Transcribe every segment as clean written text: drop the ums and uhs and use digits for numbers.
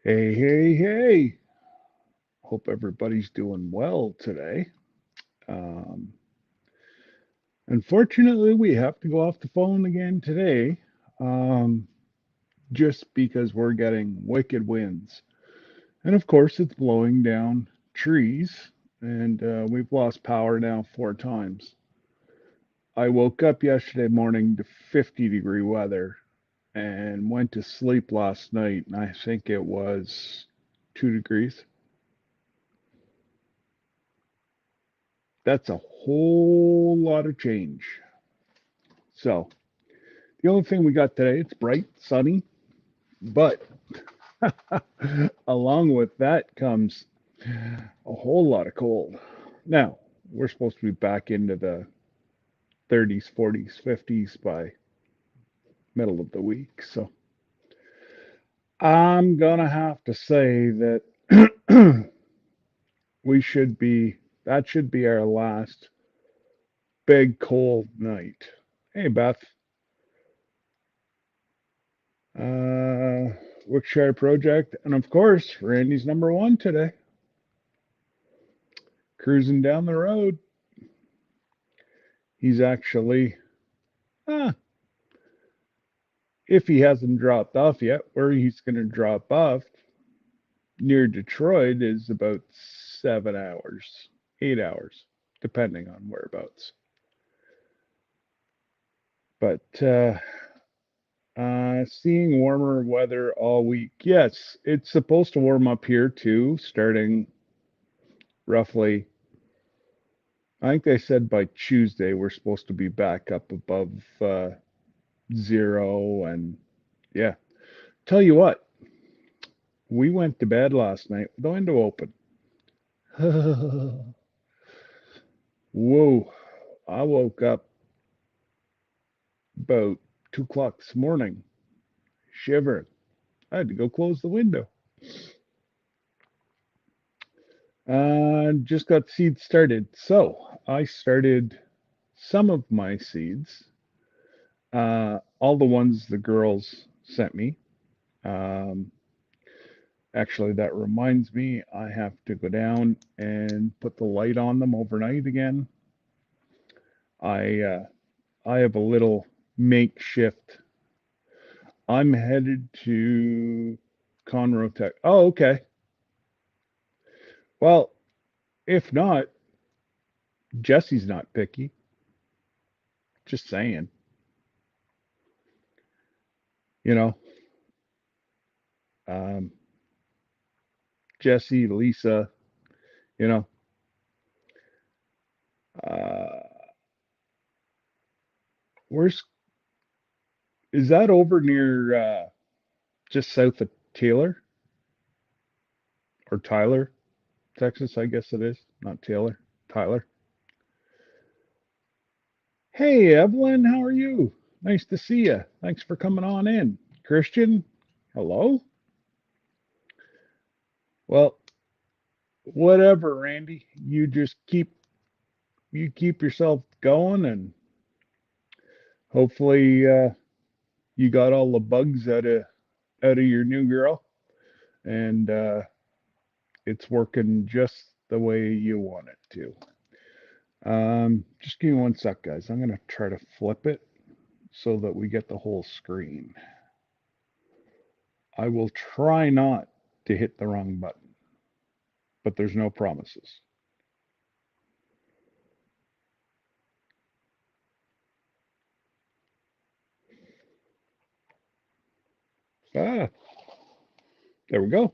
Hey, hey, hey. Hope everybody's doing well today. Um, Unfortunately, we have to go off the phone again today, um, just because we're getting wicked winds. And of course, it's blowing down trees, and we've lost power now 4 times. I woke up yesterday morning to 50-degree weather and went to sleep last night, and I think it was 2 degrees. That's a whole lot of change. So, the only thing we got today, it's bright, sunny, but along with that comes a whole lot of cold. Now, we're supposed to be back into the 30s, 40s, 50s by middle of the week. So, I'm going to have to say that we should be, that should be our last big cold night. Hey, Beth, uh, Wickshire Project, and of course, Randy's number one today. Cruising down the road. He's actually, uh, if he hasn't dropped off yet, where he's going to drop off near Detroit is about 7 hours, 8 hours, depending on whereabouts. But seeing warmer weather all week. Yes, it's supposed to warm up here too, starting roughly. I think they said by Tuesday we're supposed to be back up above zero, and yeah. Tell you what, we went to bed last night with the window open. Whoa! I woke up about 2 o'clock this morning, shivering. I had to go close the window. Just got seeds started. So I started some of my seeds, all the ones the girls sent me. Um, Actually, that reminds me, I have to go down and put the light on them overnight again. I uh, I have a little makeshift. I'm headed to Conroe Tech. Oh, okay. Well, if not, Jesse's not picky. Just saying. You know, um, Jesse, Lisa, you know, uh, where's is that over near just south of Taylor or Tyler, Texas? I guess it is. Not Taylor, Tyler. Hey, Evelyn, how are you? Nice to see you. Thanks for coming on in. Christian, hello. Well, whatever, Randy. You keep yourself going, and hopefully you got all the bugs out of your new girl, and it's working just the way you want it to. Just give me one sec, guys. I'm gonna try to flip it so that we get the whole screen. I will try not to hit the wrong button, but there's no promises. Ah, there we go.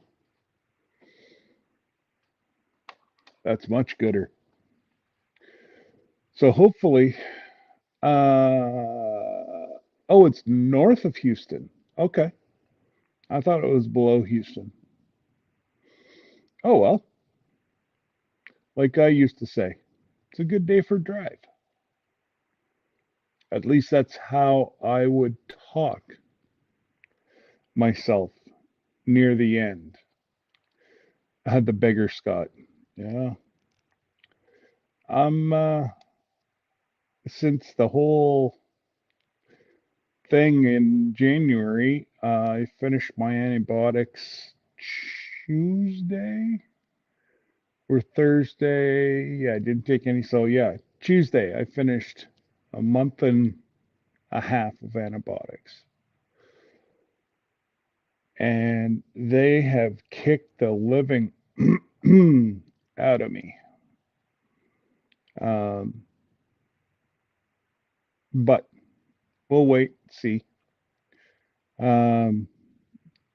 That's much gooder. So hopefully, oh, it's north of Houston. Okay. I thought it was below Houston. Oh, well, like I used to say, it's a good day for a drive. At least that's how I would talk myself near the end. I had the beggar Scott. Yeah. I'm, since the whole thing in January, I finished my antibiotics Tuesday or Thursday. Yeah, I didn't take any. So yeah, Tuesday I finished a month and a half of antibiotics, and they have kicked the living out of me. Um, but we'll wait, see. Um,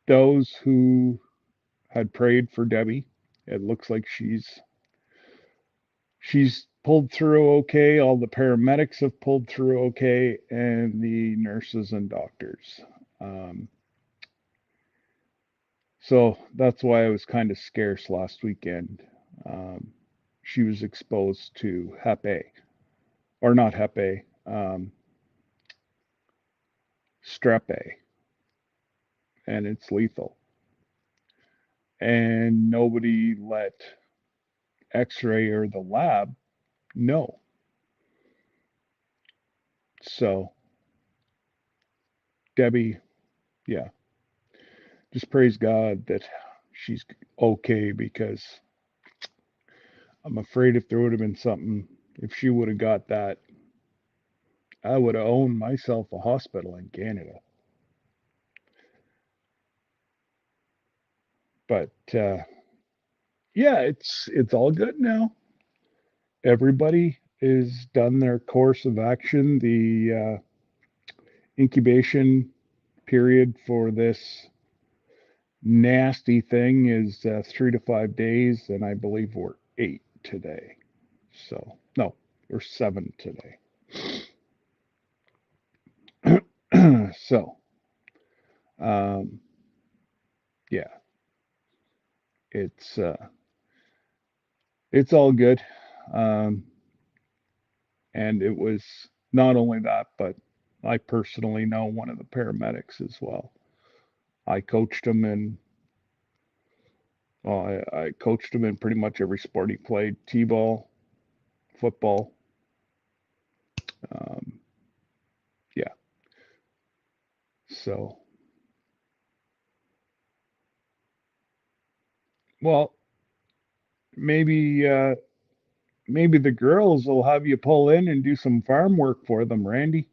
those who had prayed for Debbie, it looks like she's pulled through okay. All the paramedics have pulled through okay, and the nurses and doctors. Um, so that's why I was kind of scarce last weekend. Um, she was exposed to Hep A, or not Hep A, Strep A, and it's lethal. And nobody let X-ray or the lab know. So Debbie, yeah, just praise God that she's okay because I'm afraid if there would have been something, if she would have got that, I would have owned myself a hospital in Canada. But yeah, it's all good now. Everybody is done their course of action. The incubation period for this nasty thing is 3 to 5 days, and I believe we're 8 today. So no, we're 7 today. So um, yeah, it's uh, it's all good. Um, and it was not only that, but I personally know one of the paramedics as well. I coached him in well, I coached him in pretty much every sport he played: t-ball, football. Um, yeah, so well, maybe maybe the girls will have you pull in and do some farm work for them, Randy.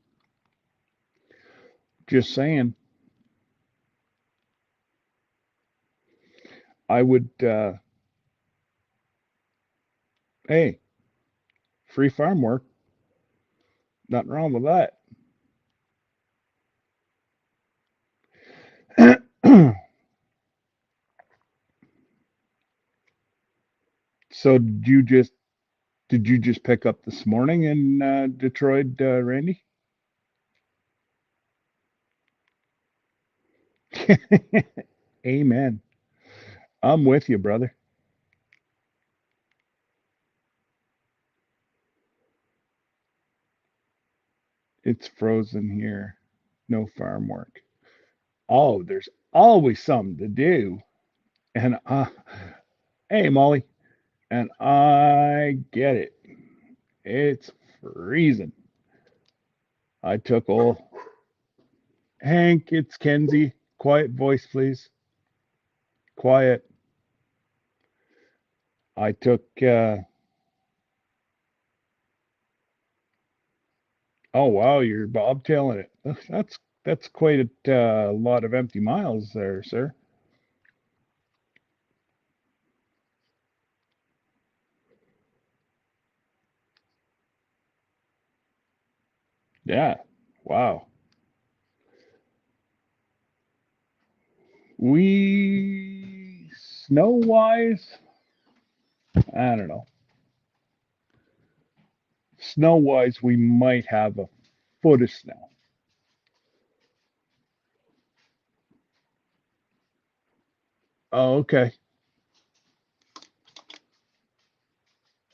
Just saying. I would. Hey, free farm work. Nothing wrong with that. So did you just pick up this morning in Detroit, Randy? Amen. I'm with you, brother. It's frozen here. No farm work. Oh, there's always something to do. And hey, Molly, and I get it. It's freezing. I took old Hank. It's Kenzie. Quiet voice, please. Quiet. I took. Oh wow, you're bobtailing it. That's quite a lot of empty miles there, sir. Yeah. Wow. We snow wise, I don't know. Snow wise, we might have a foot of snow. Oh, okay.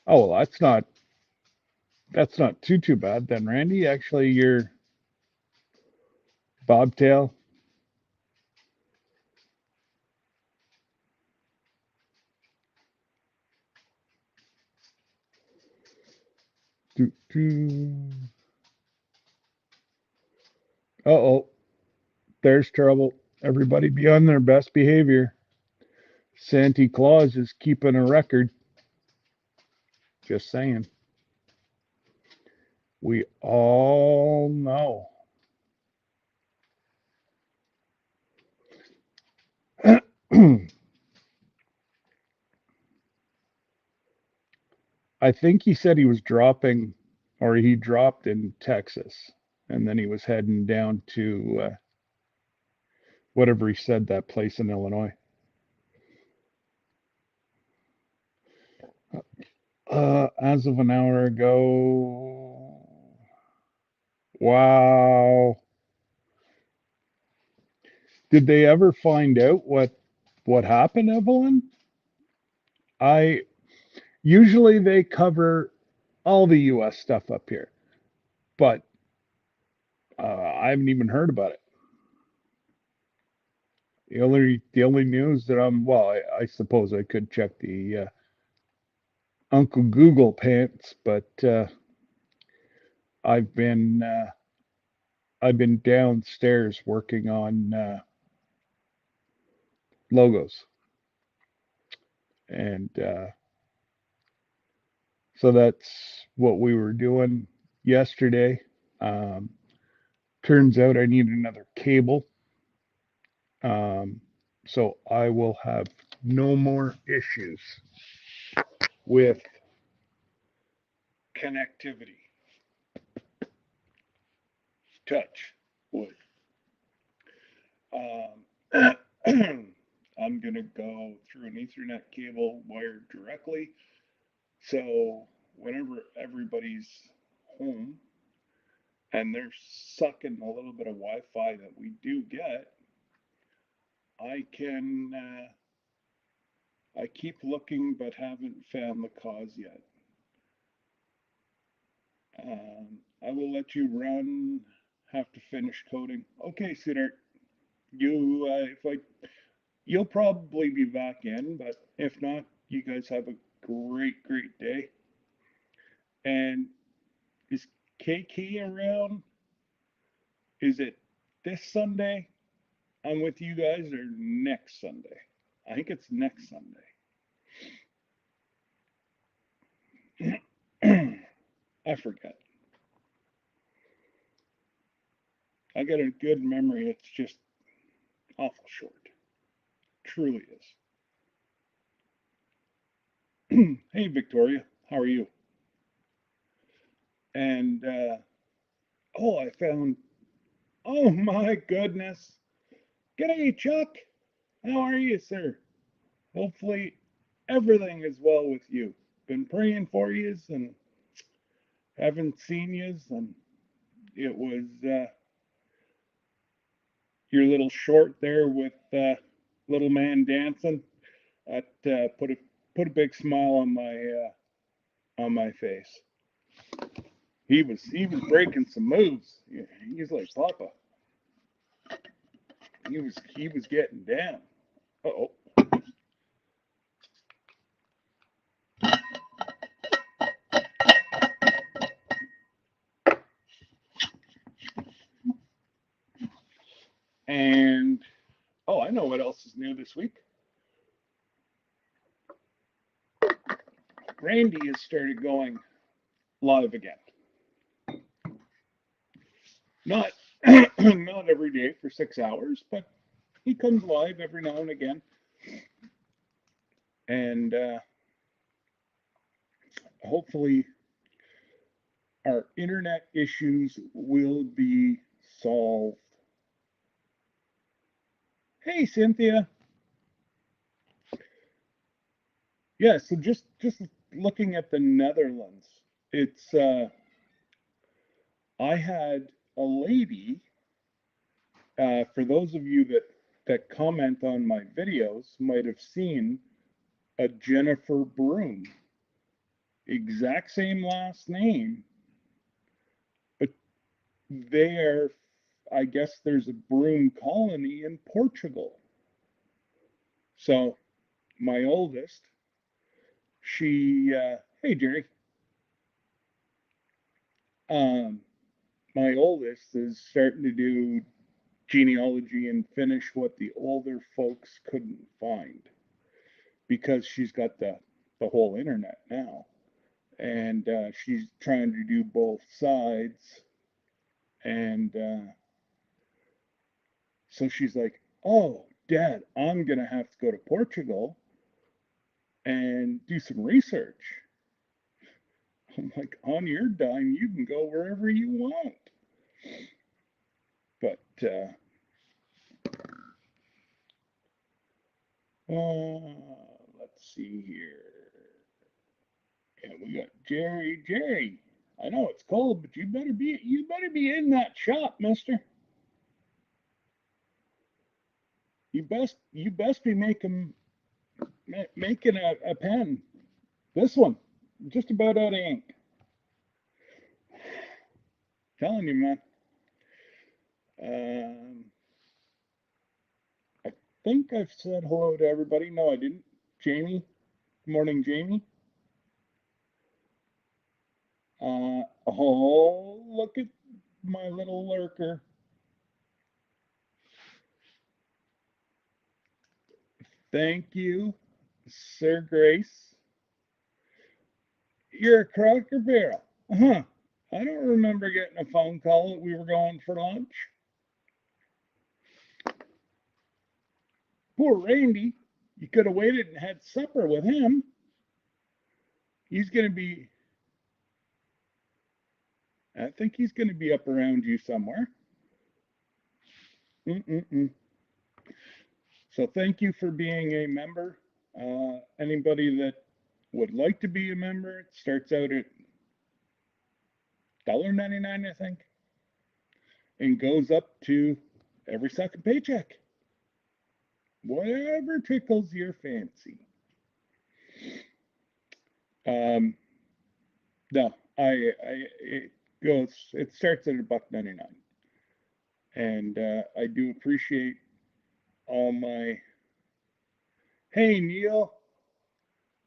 Oh well, that's not too bad then, Randy. Actually, your bobtail. Doo, doo. Uh oh, there's trouble. Everybody be on their best behavior. Santa Claus is keeping a record. Just saying. We all know. I think he said he was dropping, or he dropped in Texas, and then he was heading down to whatever he said, that place in Illinois. As of an hour ago, wow. Did they ever find out what happened, Evelyn? I usually they cover all the U.S. stuff up here, but I haven't even heard about it. The only news that I suppose I could check the Uncle Google pants, but I've been uh, I've been downstairs working on logos, and so that's what we were doing yesterday. Um, Turns out I need another cable, um, so I will have no more issues with connectivity. Touch wood. Um, I'm going to go through an Ethernet cable wired directly. So whenever everybody's home and they're sucking a little bit of Wi-Fi that we do get, I can. I keep looking but haven't found the cause yet. I will let you run. Have to finish coding. Okay, Siddharth. If I, you'll probably be back in, but if not, you guys have a great day. And is KK around? Is it this Sunday? I'm with you guys, or next Sunday? I think it's next Sunday. I forget. I got a good memory. It's just awful short. Truly is. Hey, Victoria. How are you? And, oh, I found, oh my goodness. G'day, Chuck. How are you, sir? Hopefully everything is well with you. Been praying for yous and haven't seen yous, and it was your little short there with little man dancing. That put a big smile on my face. He was breaking some moves. He was like Papa. He was getting down. Uh-oh. And oh, I know what else is new this week. Randy has started going live again. Not not every day for 6 hours, but he comes live every now and again. And hopefully our internet issues will be solved. Hey, Cynthia. Yeah, so just looking at the Netherlands, it's I had a lady. For those of you that comment on my videos, might have seen a Jennifer Broom, exact same last name, but they are. I guess there's a broom colony in Portugal. So my oldest, hey Jerry, um, my oldest is starting to do genealogy and finish what the older folks couldn't find. because she's got the whole internet now, and she's trying to do both sides, and so she's like, "Oh, Dad, I'm gonna have to go to Portugal and do some research." I'm like, "On your dime, you can go wherever you want." But let's see here. And we got Jerry. Jerry, I know it's cold, but you better be in that shop, mister. You best be making a pen. This one, just about out of ink. Telling you, man. Um, I think I've said hello to everybody. No, I didn't. Jamie. Good morning, Jamie. Oh, look at my little lurker. Thank you, Sir Grace. You're a Cracker Barrel. Huh. I don't remember getting a phone call that we were going for lunch. Poor Randy. You could have waited and had supper with him. He's going to be, I think he's going to be up around you somewhere. Mm-mm-mm. So thank you for being a member. Anybody that would like to be a member, it starts out at $1.99, I think, and goes up to every second paycheck. Whatever tickles your fancy. Um, no, it starts at $1.99, and I do appreciate all my. Hey Neil,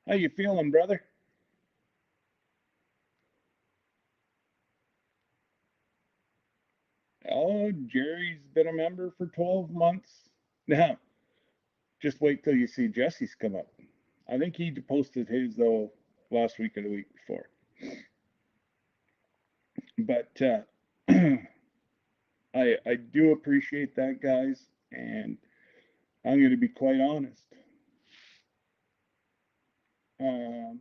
how you feeling, brother? Oh, Jerry's been a member for 12 months. Now, just wait till you see Jesse's come up. I think he posted his though last week or the week before. But I do appreciate that, guys, and I'm going to be quite honest. Um,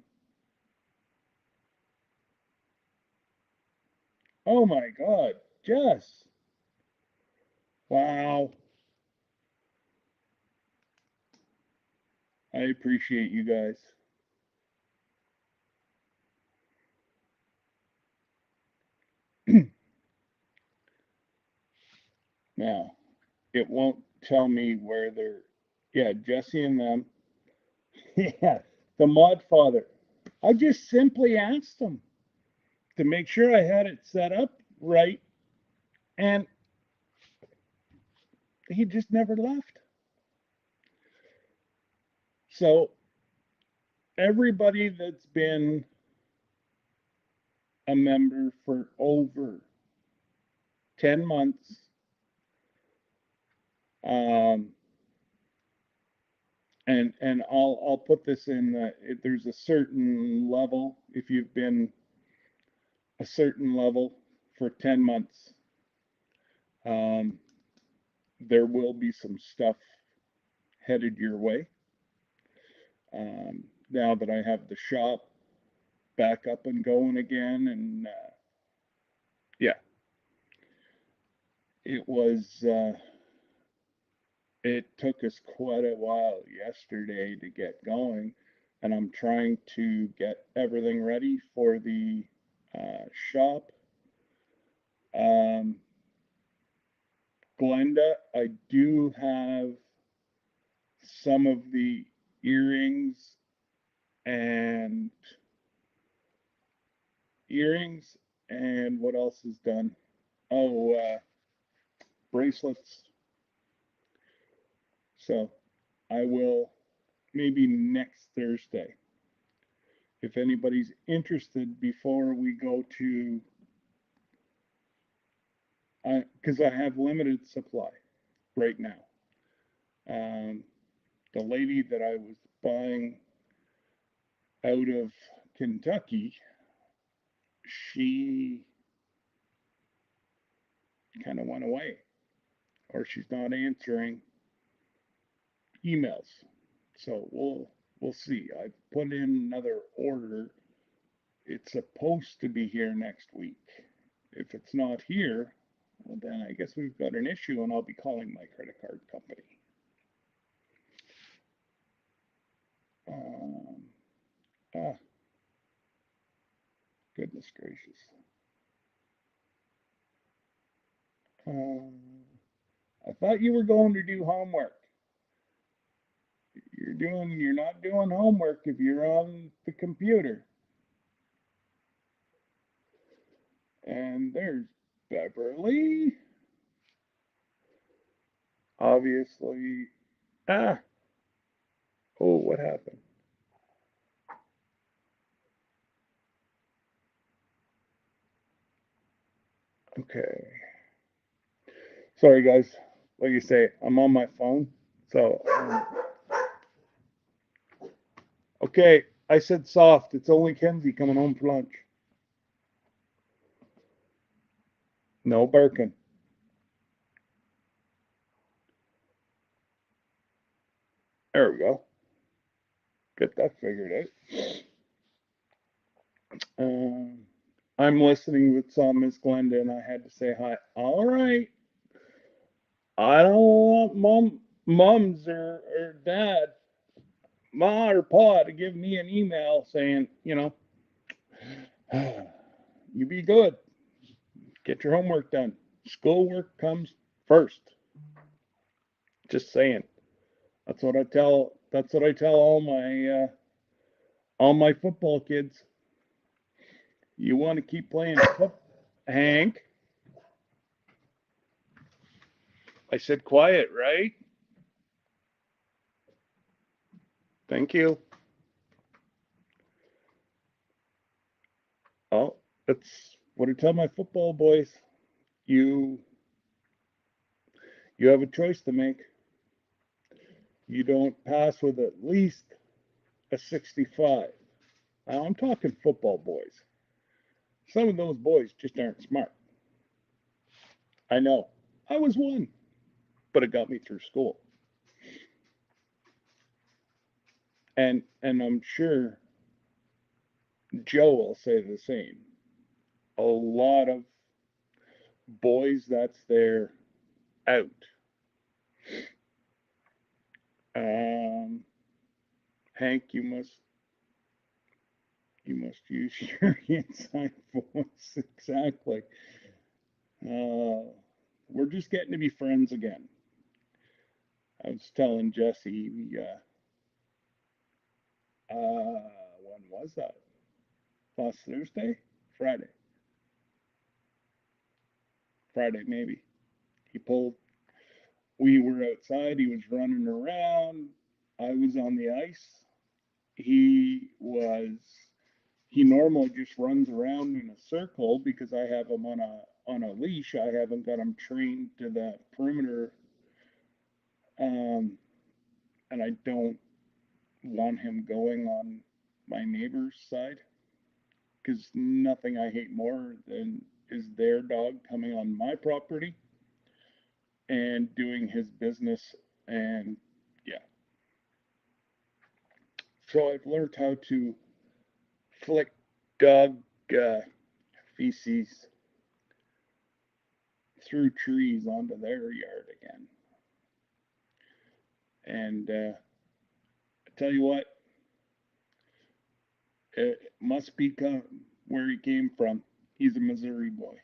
oh my God, Jess! Wow, I appreciate you guys. Now, it won't tell me where they're. Yeah, Jesse and them. Yeah, the mod father. I just simply asked him to make sure I had it set up right, and he just never left. So everybody that's been a member for over 10 months, um, and I'll put this in there's a certain level. If you've been a certain level for 10 months, um, there will be some stuff headed your way. Now that I have the shop back up and going again, and yeah, it was. It took us quite a while yesterday to get going, and I'm trying to get everything ready for the shop. Um, Glenda, I do have some of the earrings and earrings, and what else is done? Oh, bracelets. So I will maybe next Thursday, if anybody's interested, before we go to, because I have limited supply right now. Um, the lady that I was buying out of Kentucky, she kind of went away, or she's not answering emails. So we'll see. I put in another order. It's supposed to be here next week. If it's not here, well, then I guess we've got an issue, and I'll be calling my credit card company. Um, ah, goodness gracious. I thought you were going to do homework. You're not doing homework if you're on the computer. And there's Beverly. Obviously. Ah. Oh, what happened? Okay. Sorry, guys. Like you say, I'm on my phone. So, okay. I said soft. It's only Kenzie coming home for lunch. No barking. There we go. Get that figured out. I'm listening with Miss Glenda, and I had to say hi. All right. I don't want mums or dad, ma or pa to give me an email saying, you be good, get your homework done. Schoolwork comes first. Just saying. That's what I tell. That's what I tell all my football kids. You want to keep playing football, Hank? I said quiet, right? Thank you. Oh, that's what I tell my football boys. You you have a choice to make. You don't pass with at least a 65. Now, I'm talking football boys. Some of those boys just aren't smart. I know. I was one, but it got me through school. And I'm sure Joe will say the same. A lot of boys that's their out. Um, Hank, you must use your inside voice exactly. We're just getting to be friends again. I was telling Jesse, when was that? Last Thursday? Friday. Friday, maybe. He pulled, we were outside, he was running around. I was on the ice. He was, he normally just runs around in a circle because I have him on a leash. I haven't got him trained to the perimeter. Um, and I don't want him going on my neighbor's side because nothing I hate more than is their dog coming on my property and doing his business. And yeah, so I've learned how to flick dog uh, feces through trees onto their yard again. And I tell you what, it must be where he came from. He's a Missouri boy.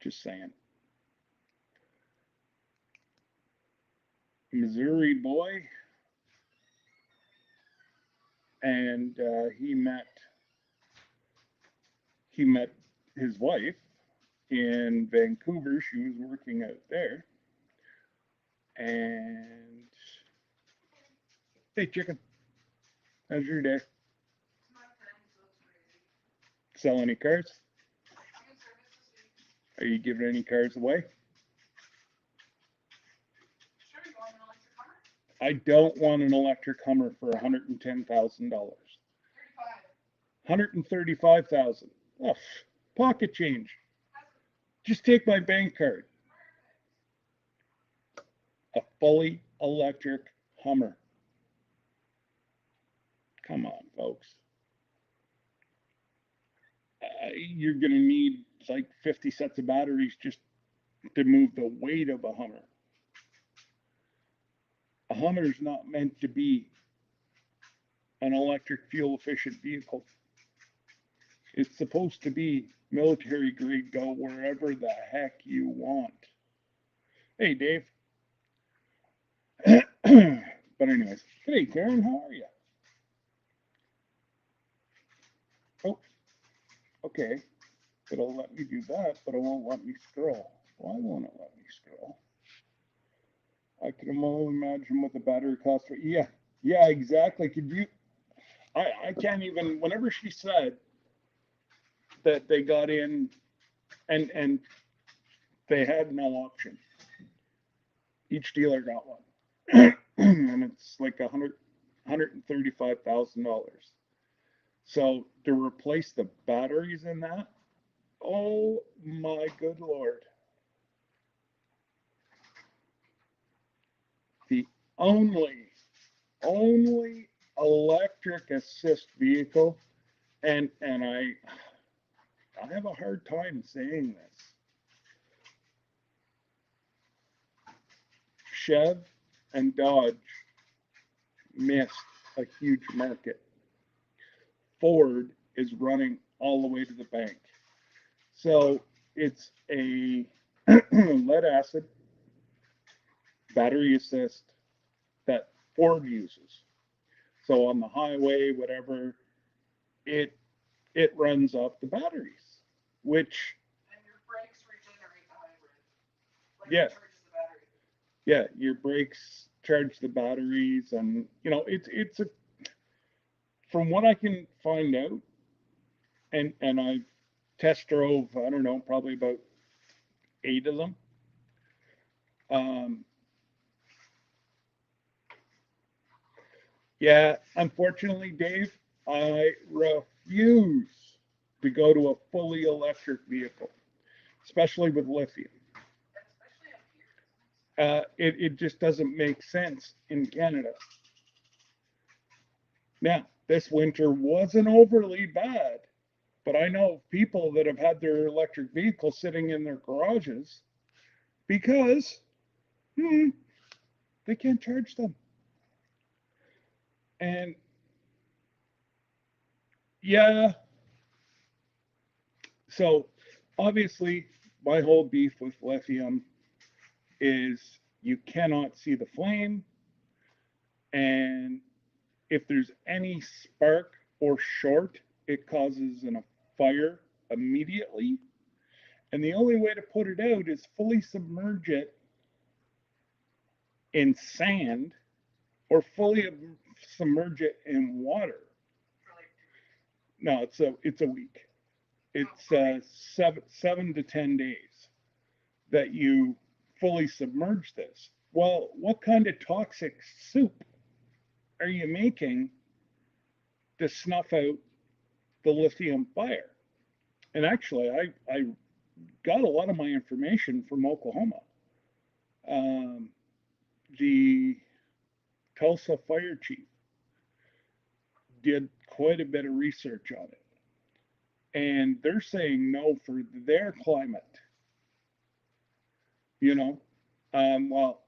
Just saying. Missouri boy, and he met his wife in Vancouver. She was working out there, and hey, chicken, how's your day? Sell any cars? Are you giving any cars away? I don't want an electric Hummer for $110,000. 135,000. Oh, pocket change. Just take my bank card. A fully electric Hummer. Come on, folks. You're going to need like 50 sets of batteries just to move the weight of a Hummer. A Hummer is not meant to be an electric fuel efficient vehicle. It's supposed to be military grade, go wherever the heck you want. Hey, Dave. But anyways, hey, Karen, how are you? Oh, okay. It'll let me do that, but it won't let me scroll. Why won't it let me scroll? I can only imagine what the battery costs. Yeah, exactly. Could you? I can't even. Whenever she said that they got in and they had no option, each dealer got one, and it's like $135,000. So to replace the batteries in that, oh my good lord! The only only electric assist vehicle, and I have a hard time saying this. Chev and Dodge missed a huge market. Ford is running all the way to the bank. So it's a lead acid battery assist that Ford uses. So on the highway, whatever, it it runs off the batteries, which and your brakes regenerate the hybrid. Like yeah, it charges the battery. Yeah, your brakes charge the batteries, and it's a from what I can find out, and I've test drove, I don't know, probably about 8 of them. Um, yeah, unfortunately, Dave, I refuse to go to a fully electric vehicle, especially with lithium. It just doesn't make sense in Canada. Now, this winter wasn't overly bad, but I know people that have had their electric vehicles sitting in their garages because they can't charge them. And yeah, so obviously, my whole beef with lithium is you cannot see the flame, and if there's any spark or short, it causes a fire immediately. And the only way to put it out is fully submerge it in sand or fully submerge it in water. No, it's a week. It's 7 to 10 days that you fully submerge this. Well, what kind of toxic soup are you making to snuff out the lithium fire? And actually, I got a lot of my information from Oklahoma. Um, the Tulsa fire chief did quite a bit of research on it. And they're saying no for their climate. You know, well,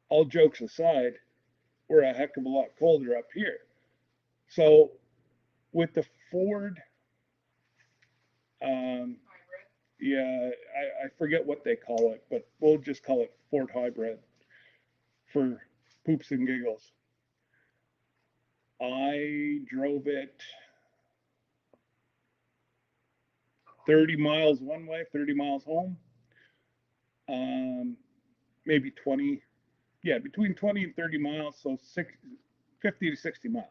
all jokes aside, we're a heck of a lot colder up here. So with the Ford, um, yeah, I forget what they call it, but we'll just call it Ford Hybrid for poops and giggles. I drove it 30 miles one way, 30 miles home. Maybe 20, yeah, between 20 and 30 miles, so 50 to 60 miles.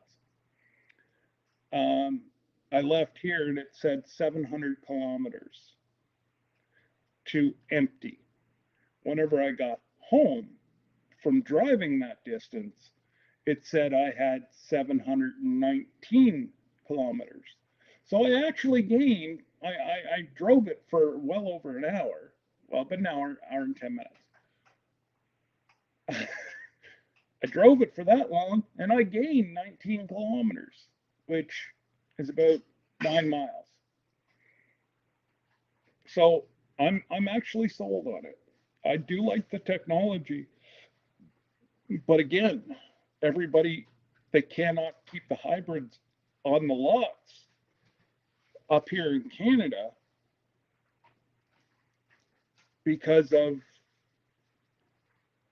I left here and it said 700 kilometers to empty. Whenever I got home, from driving that distance, it said I had 719 kilometers. So I actually gained, I drove it for well over an hour, well, but an hour and 10 minutes. I drove it for that long and I gained 19 kilometers, which is about 9 miles. So I'm actually sold on it. I do like the technology, but again, everybody, they cannot keep the hybrids on the lots up here in Canada because of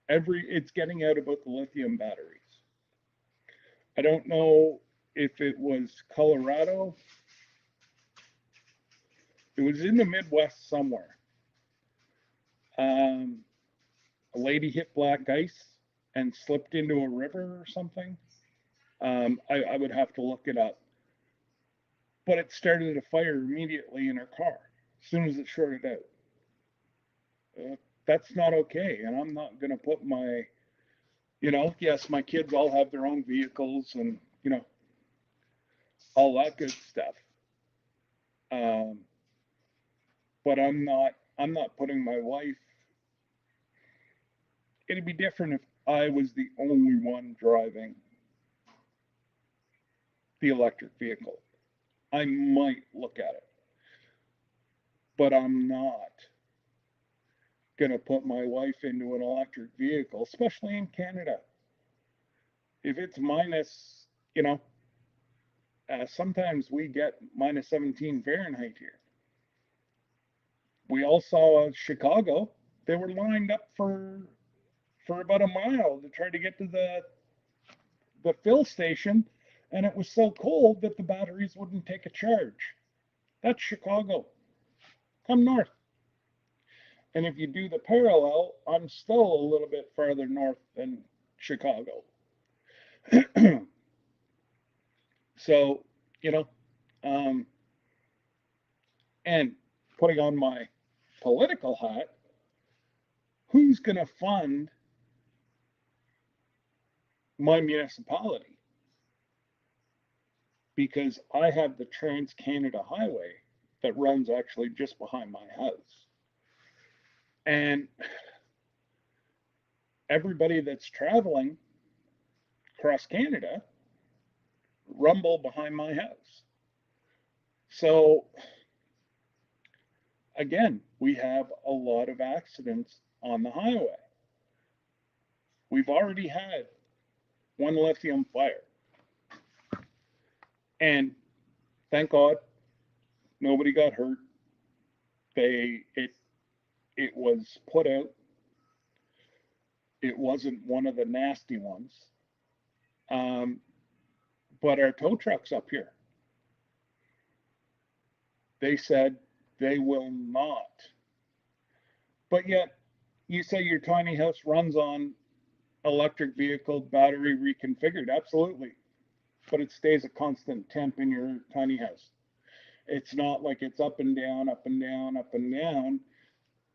it's getting out about the lithium batteries. I don't know if it was Colorado. It was in the Midwest somewhere. Um, a lady hit black ice and slipped into a river or something. I would have to look it up. But it started a fire immediately in her car as soon as it shorted out. That's not okay. And I'm not going to put yes, my kids all have their own vehicles and, all that good stuff. Um, but I'm not putting my wife. It'd be different if I was the only one driving the electric vehicle. I might look at it, but I'm not going to put my wife into an electric vehicle, especially in Canada. If it's minus, sometimes we get minus 17 Fahrenheit here. We all saw Chicago. They were lined up for about a mile to try to get to the fill station, and it was so cold that the batteries wouldn't take a charge. That's Chicago. Come north. And if you do the parallel, I'm still a little bit farther north than Chicago. So, um, and putting on my political hat, who's going to fund my municipality? Because I have the Trans Canada Highway that runs actually just behind my house. And everybody that's traveling across Canada rumble behind my house. So again, we have a lot of accidents on the highway. We've already had one lithium fire. And thank God nobody got hurt. It was put out. It wasn't one of the nasty ones. Um, but our tow trucks up here, they said they will not. But yet, you say your tiny house runs on electric vehicle battery reconfigured. Absolutely. But it stays a constant temp in your tiny house. It's not like it's up and down, up and down, up and down.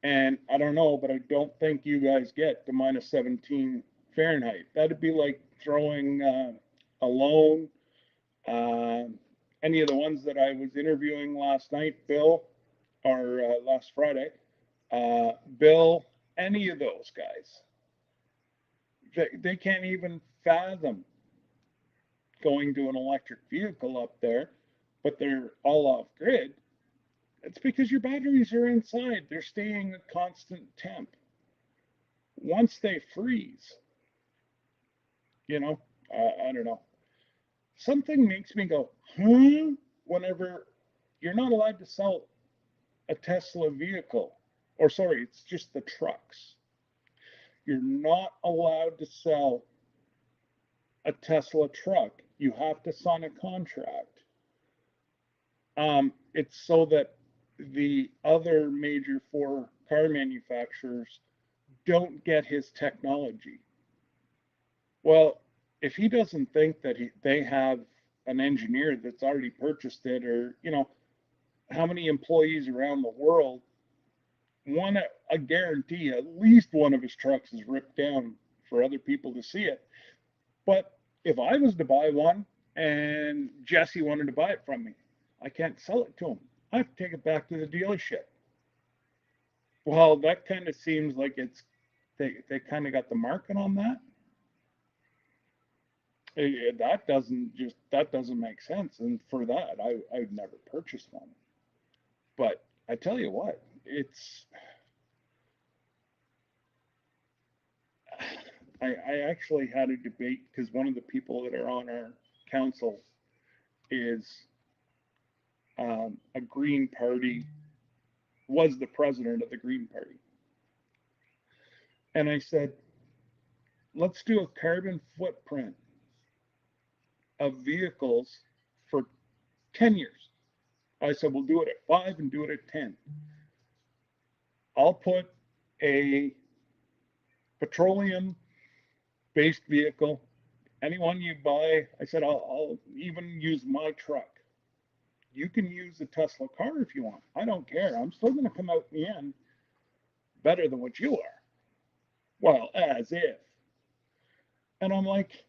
And I don't know, but I don't think you guys get to minus 17 Fahrenheit. That'd be like throwing Alone, any of the ones that I was interviewing last night, Bill, or last Friday, Bill, any of those guys. They can't even fathom going to an electric vehicle up there, but they're all off grid. It's because your batteries are inside. They're staying a constant temp. Once they freeze, I don't know. Something makes me go, whenever you're not allowed to sell a Tesla vehicle, or sorry, it's just the trucks. You're not allowed to sell a Tesla truck. You have to sign a contract. It's so that the other major four car manufacturers don't get his technology. Well, if he doesn't think that they have an engineer that's already purchased it, or how many employees around the world, I guarantee at least one of his trucks is ripped down for other people to see it. But if I was to buy one and Jesse wanted to buy it from me, I can't sell it to him. I have to take it back to the dealership. Well, that kind of seems like they kind of got the market on that. That doesn't make sense. And for that, I'd never purchase one. But I tell you what, I actually had a debate because one of the people that are on our council is a Green Party, was the president of the Green Party. And I said, let's do a carbon footprint of vehicles for 10 years. I said, we'll do it at 5 and do it at 10. I'll put a petroleum based vehicle. Anyone you buy, I said, I'll even use my truck. You can use a Tesla car if you want. I don't care. I'm still going to come out in the end better than what you are. Well, as if. And I'm like,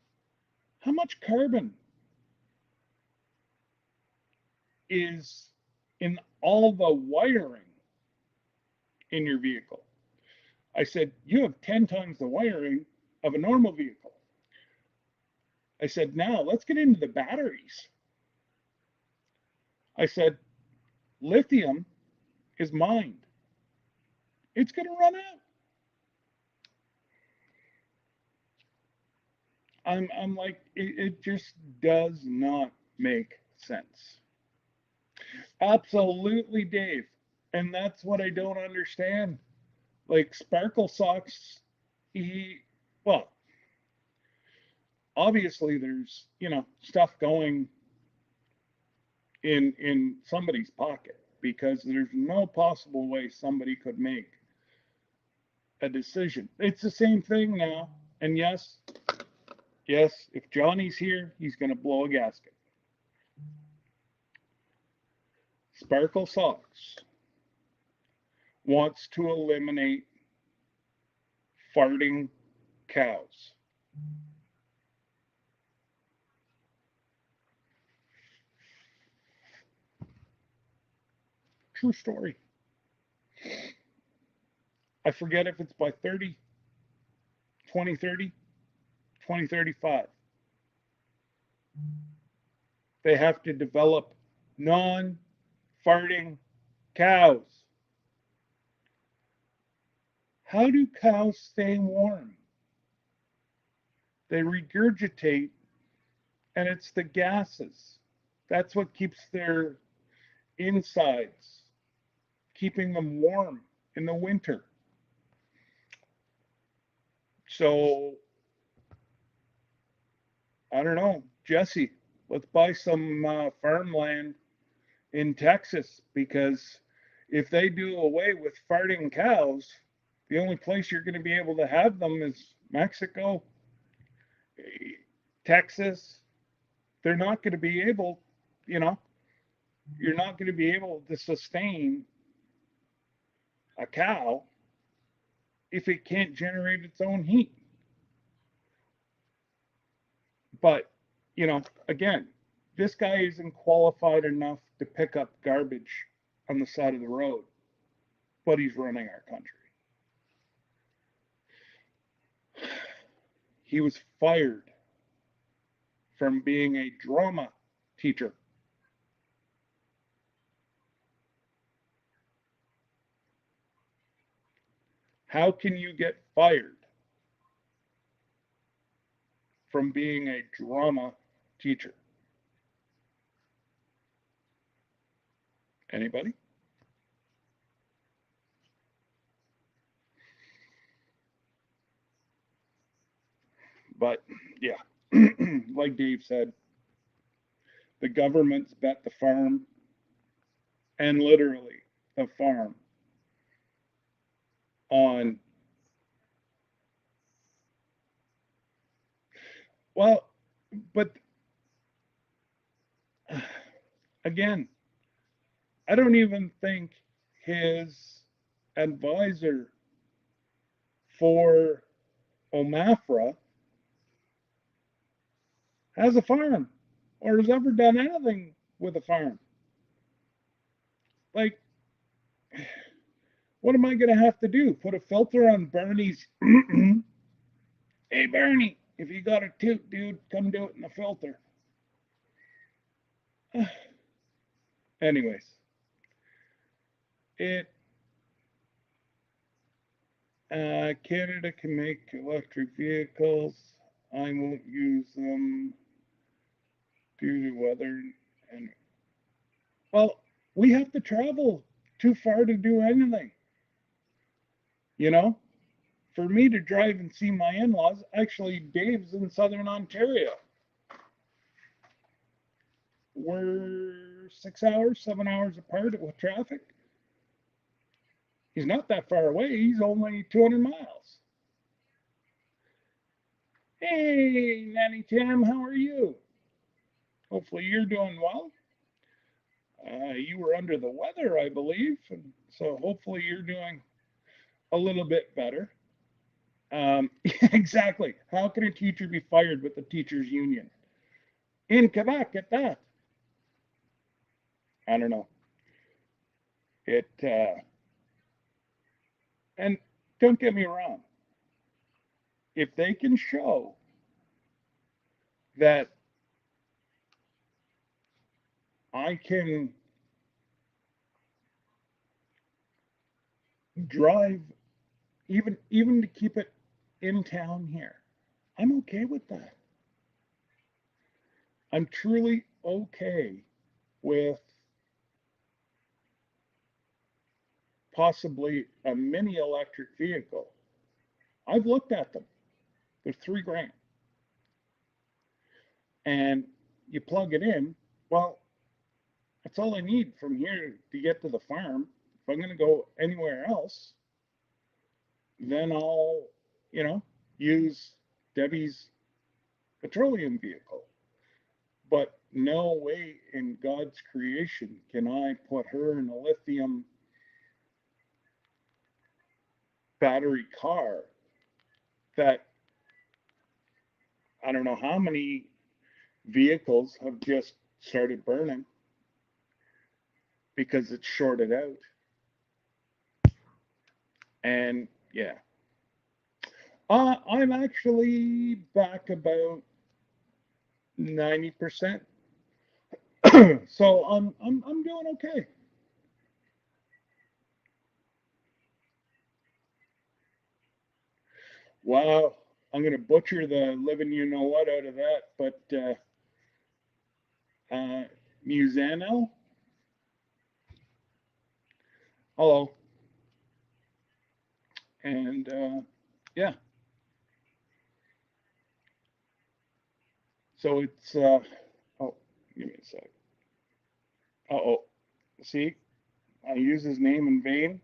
how much carbon is in all the wiring in your vehicle? I said, you have 10 times the wiring of a normal vehicle. I said, now let's get into the batteries. I said, lithium is mined. It's going to run out. I'm like, it just does not make sense. Absolutely, Dave. And that's what I don't understand. Like Sparkle Socks, he, well, obviously there's, stuff going in somebody's pocket because there's no possible way somebody could make a decision. It's the same thing now. And yes, if Johnny's here, he's going to blow a gasket. Sparkle Socks wants to eliminate farting cows. True story. I forget if it's by 2030, 2035. They have to develop non-farting cows. How do cows stay warm? They regurgitate, and it's the gases. That's what keeps their insides, keeping them warm in the winter. So, I don't know, Jesse, let's buy some farmland in Texas because if they do away with farting cows, the only place you're going to be able to have them is Mexico, Texas. They're not going to be able, you're not going to be able to sustain a cow if it can't generate its own heat. But, again, this guy isn't qualified enough to pick up garbage on the side of the road, but he's running our country. He was fired from being a drama teacher. How can you get fired from being a drama teacher? Anybody? But yeah, like Dave said, the government's bet the farm, and literally the farm, on, well, but again, I don't even think his advisor for Omafra has a farm or has ever done anything with a farm. Like, what am I going to have to do? Put a filter on Bernie's? Hey, Bernie, if you got a toot, dude, come do it in the filter. Anyways, it Canada can make electric vehicles. I won't use them due to weather. And well, we have to travel too far to do anything. You know, for me to drive and see my in-laws. Actually, Dave's in Southern Ontario. We're 6 hours, 7 hours apart with traffic. He's not that far away. He's only 200 miles. Hey, Nanny Tam, how are you? Hopefully you're doing well. You were under the weather, I believe, and so hopefully you're doing a little bit better. Exactly. How can a teacher be fired with the teachers' union? In Quebec, at that. I don't know. It and don't get me wrong. If they can show that I can drive even to keep it in town here, I'm okay with that. I'm truly okay with possibly a mini electric vehicle. I've looked at them. They're 3 grand. And you plug it in, well, that's all I need from here to get to the farm. If I'm going to go anywhere else, then I'll, you know, use Debbie's petroleum vehicle. But no way in God's creation can I put her in a lithium battery car that I don't know how many vehicles have just started burning because it's shorted out. And yeah, I'm actually back about 90%. So I'm doing okay. Wow, I'm gonna butcher the living you know what out of that, but uh, Musano, hello, and yeah, so it's oh, give me a sec. Oh, see, I use his name in vain.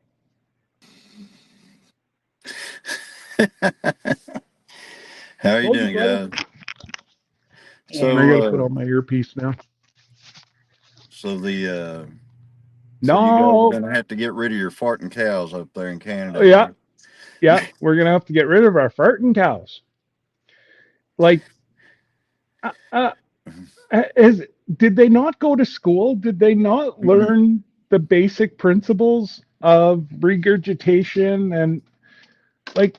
How are you Told you, doing, brother. guys? And I So, got to put on my earpiece now. so the so you guys are No, gonna have to get rid of your farting cows up there in Canada, yeah, huh? yeah, we're gonna have to get rid of our farting cows. Like, uh, uh, is did they not go to school? Did they not learn the basic principles of regurgitation? And like,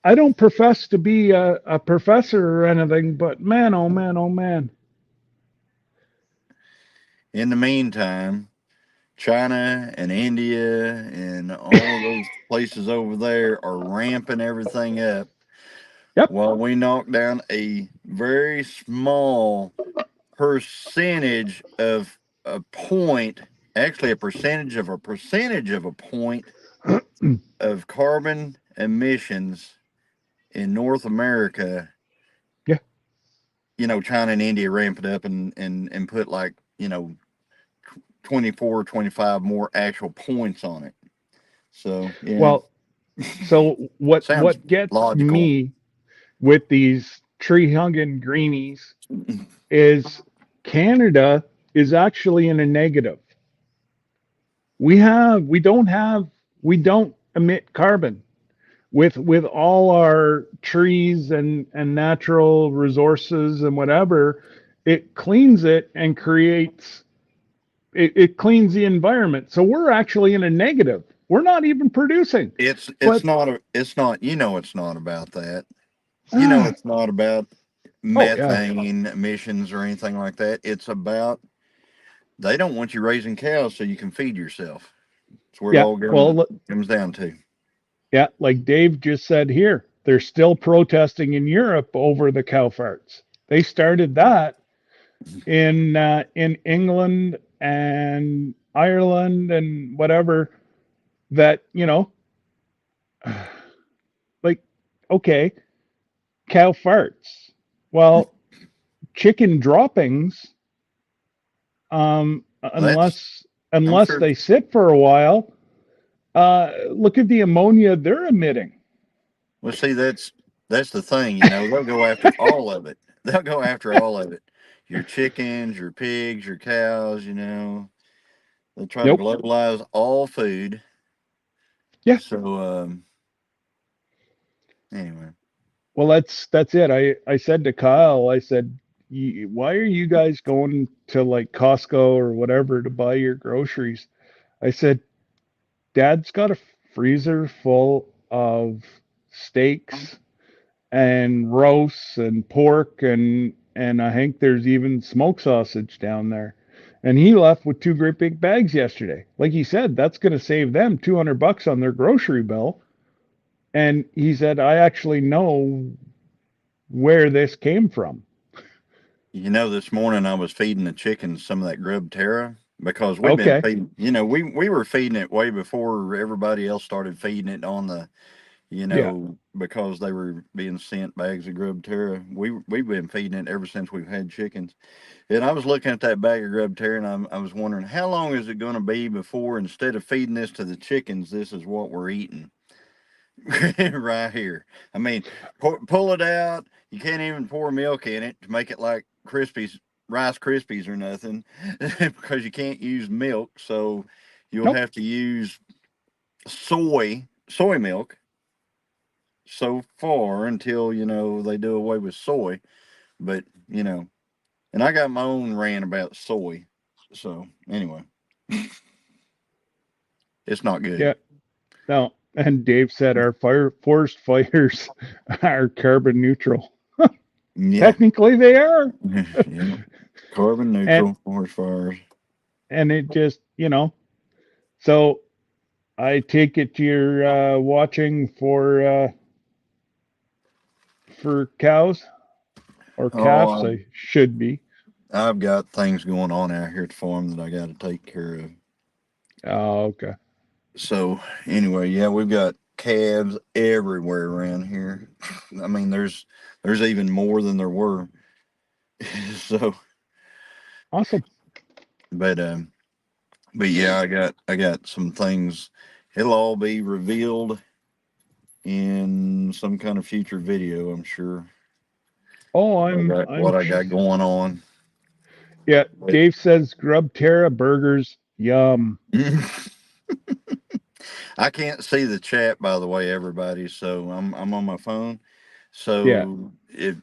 I don't profess to be a professor or anything, but man, oh man, oh man. In the meantime, China and India and all of those places over there are ramping everything up Yep. while we knock down a very small percentage of a point, actually a percentage of a point of carbon emissions in North America. Yeah. China and India ramp it up and put like, 24, 25 more actual points on it. So, yeah, Well, so sounds what gets logical. me with these tree hugging greenies is Canada is actually in a negative. We don't emit carbon. with all our trees and natural resources and whatever, it cleans it and creates it cleans the environment. So we're actually in a negative. We're not even producing. It's But not it's not, it's not about that. ah, It's not about oh yeah, methane emissions or anything like that. It's about they don't want you raising cows so you can feed yourself. That's where it yeah. all Well, comes down to. yeah, like Dave just said here, they're still protesting in Europe over the cow farts. They started that in England and Ireland and whatever. That like okay, cow farts. Well, chicken droppings, That's I'm unless sure. they sit for a while, look at the ammonia they're emitting. Well, see, that's the thing. They'll go after all of it. They'll go after all of it. Your chickens, your pigs, your cows. They try to Nope. globalize all food. Yeah. So anyway, Well, that's it. I said to Kyle, I said, why are you guys going to like Costco or whatever to buy your groceries? I said, Dad's got a freezer full of steaks and roasts and pork and I think there's even smoked sausage down there. And he left with two great big bags yesterday. Like he said, that's going to save them $200 on their grocery bill. And he said, I actually know where this came from. this morning I was feeding the chickens some of that grub terra because we've been Okay. feeding. We were feeding it way before everybody else started feeding it on the. Yeah. Because they were being sent bags of grub terra. We've been feeding it ever since we've had chickens. And I was looking at that bag of grub terra, and I was wondering how long is it going to be before instead of feeding this to the chickens, this is what we're eating right here. I mean, pull it out. You can't even pour milk in it to make it like Krispies, Rice Krispies or nothing, because you can't use milk. So you'll Nope. have to use soy milk so far until they do away with soy. But and I got my own rant about soy. So anyway, it's not good. Yeah. No. And Dave said our forest fires are carbon neutral. Yeah, Technically they are. yeah. Carbon And neutral forest fires. and it just, so I take it you're watching for cows or calves. Oh, I should be. I've got things going on out here at the farm that I got to take care of. Oh, okay. So anyway, yeah, we've got calves everywhere around here. I mean, there's even more than there were. So, Awesome. but yeah, I got some things. It'll all be revealed in some kind of future video, I'm sure. Oh, What I I'm got, I'm what I got going on. yeah. But Dave says Grub Terra burgers. Yum. I can't see the chat, by the way, everybody. So I'm on my phone. Yeah. So if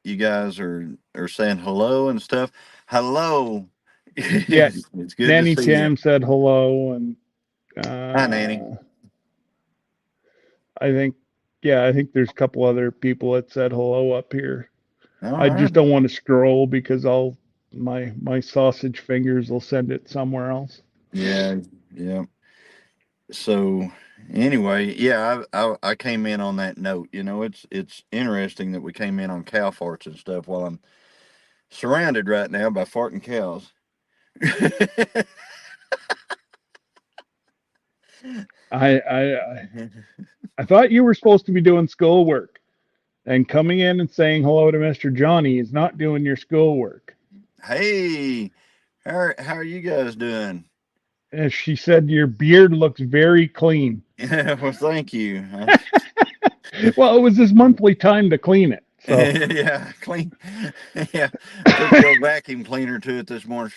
you guys are saying hello and stuff, hello. Yeah. It's good to Nanny see you. Tam said hello, and Hi, Nanny. I think I think there's a couple other people that said hello up here. All I right. just don't want to scroll because I'll my sausage fingers will send it somewhere else. Yeah, yeah. So anyway, yeah, I came in on that note. It's interesting that we came in on cow farts and stuff while I'm surrounded right now by farting cows. I thought you were supposed to be doing schoolwork, and coming in and saying hello to Mr. Johnny is not doing your schoolwork. Hey, how are you guys doing? As she said, your beard looks very clean. Yeah, well, thank you. Well, it was his monthly time to clean it, so Yeah, clean. Yeah, took the old vacuum cleaner to it this morning.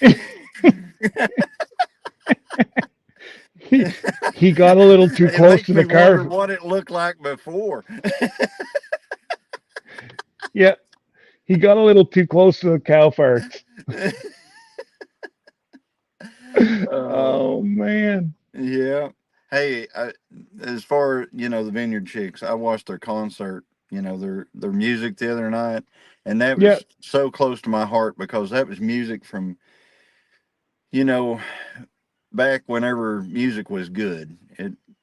he he got a little too It close to makes the me wonder car. what it looked like before. Yeah, he got a little too close to the cow farts. uh, Oh man. yeah. Hey, as far the Vineyard Chicks, I watched their concert. Their music the other night, and that Yeah. was so close to my heart because that was music from you know back whenever music was good.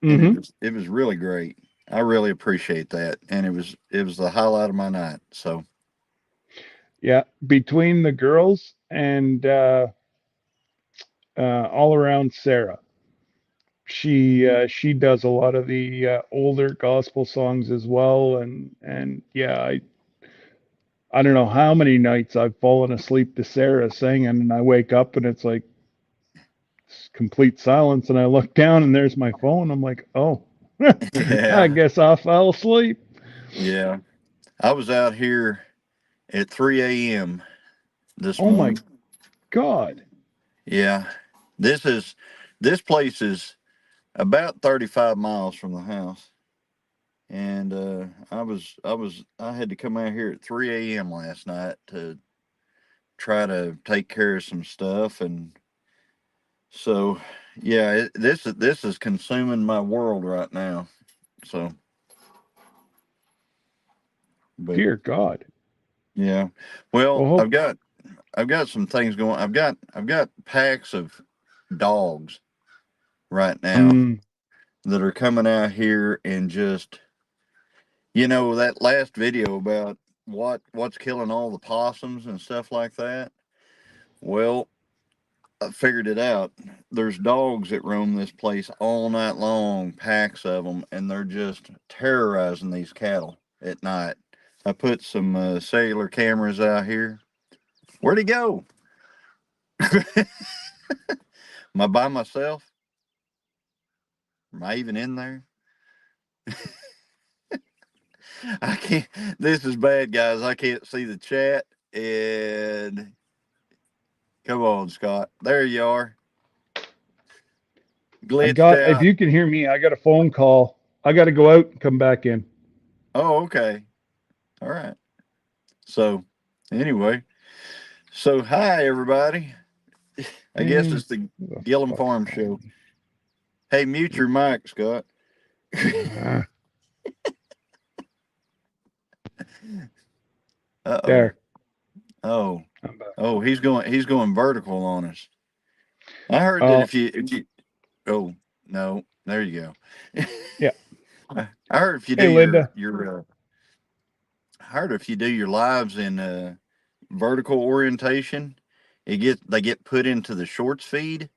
Hmm. It was really great. I really appreciate that, and it was the highlight of my night. So Yeah. Between the girls and all around Sarah, she does a lot of the older gospel songs as well, and yeah, I don't know how many nights I've fallen asleep to Sarah singing, and I wake up and it's like complete silence, and I look down and there's my phone. I'm like, oh, I yeah, guess I fell asleep. yeah. I was out here at 3 a.m. this Oh my morning. God. Yeah, this is this place is about 35 miles from the house, and I had to come out here at 3 a.m. last night to try to take care of some stuff, and so yeah, this is consuming my world right now. So, but Dear God. yeah, Well, well, hope. I've got some things going. I've got packs of dogs right now Mm, that are coming out here and just that last video about what's killing all the possums and stuff like that. Well, I figured it out. There's dogs that roam this place all night long, packs of them, and they're just terrorizing these cattle at night. I put some cellular cameras out here. Where'd he go? Am I by myself? Am I even in there? I can't. This is bad, guys. I can't see the chat. And come on, Scott. There you are. Glitched if out. you can hear me, I got a phone call. I got to go out and come back in. Oh, okay. All right. So, anyway, so hi everybody. I guess Eh, it's the who the Gillum fuck's Farm calling Show. me? Hey, mute your mic, Scott. Ah, Uh oh. there. Oh. I'm back. Oh, he's going vertical on us. I heard that Oh, if you oh no, there you go. yeah. I heard if you do Hey, Linda. I heard if you do your lives in vertical orientation, they get put into the shorts feed.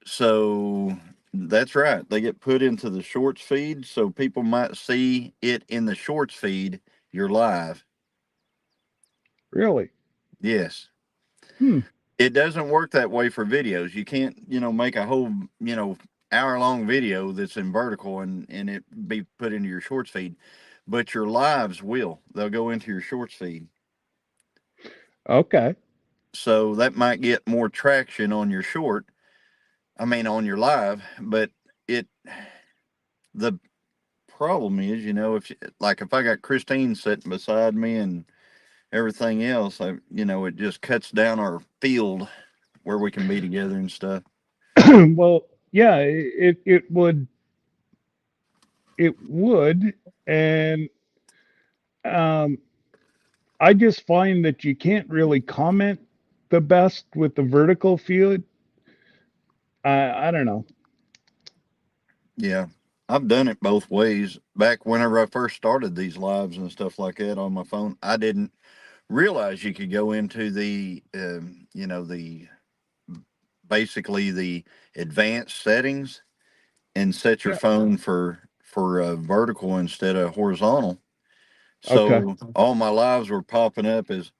So that's right. They get put into the shorts feed, so people might see it in the shorts feed. You're live. Really? Yes. Hmm. It doesn't work that way for videos. You can't, make a whole, hour long video that's in vertical and it be put into your shorts feed. But your lives will. They'll go into your shorts feed. Okay. So that might get more traction on your on your live, but it the problem is, if I got Christine sitting beside me and everything else, it just cuts down our field where we can be together and stuff. Well, yeah, it would, and um, I just find that you can't really comment the best with the vertical field. I don't know. Yeah. I've done it both ways. Back whenever I first started these lives and stuff like that on my phone, I didn't realize you could go into the basically the advanced settings and set your Yeah. phone for vertical instead of horizontal. Okay. So all my lives were popping up as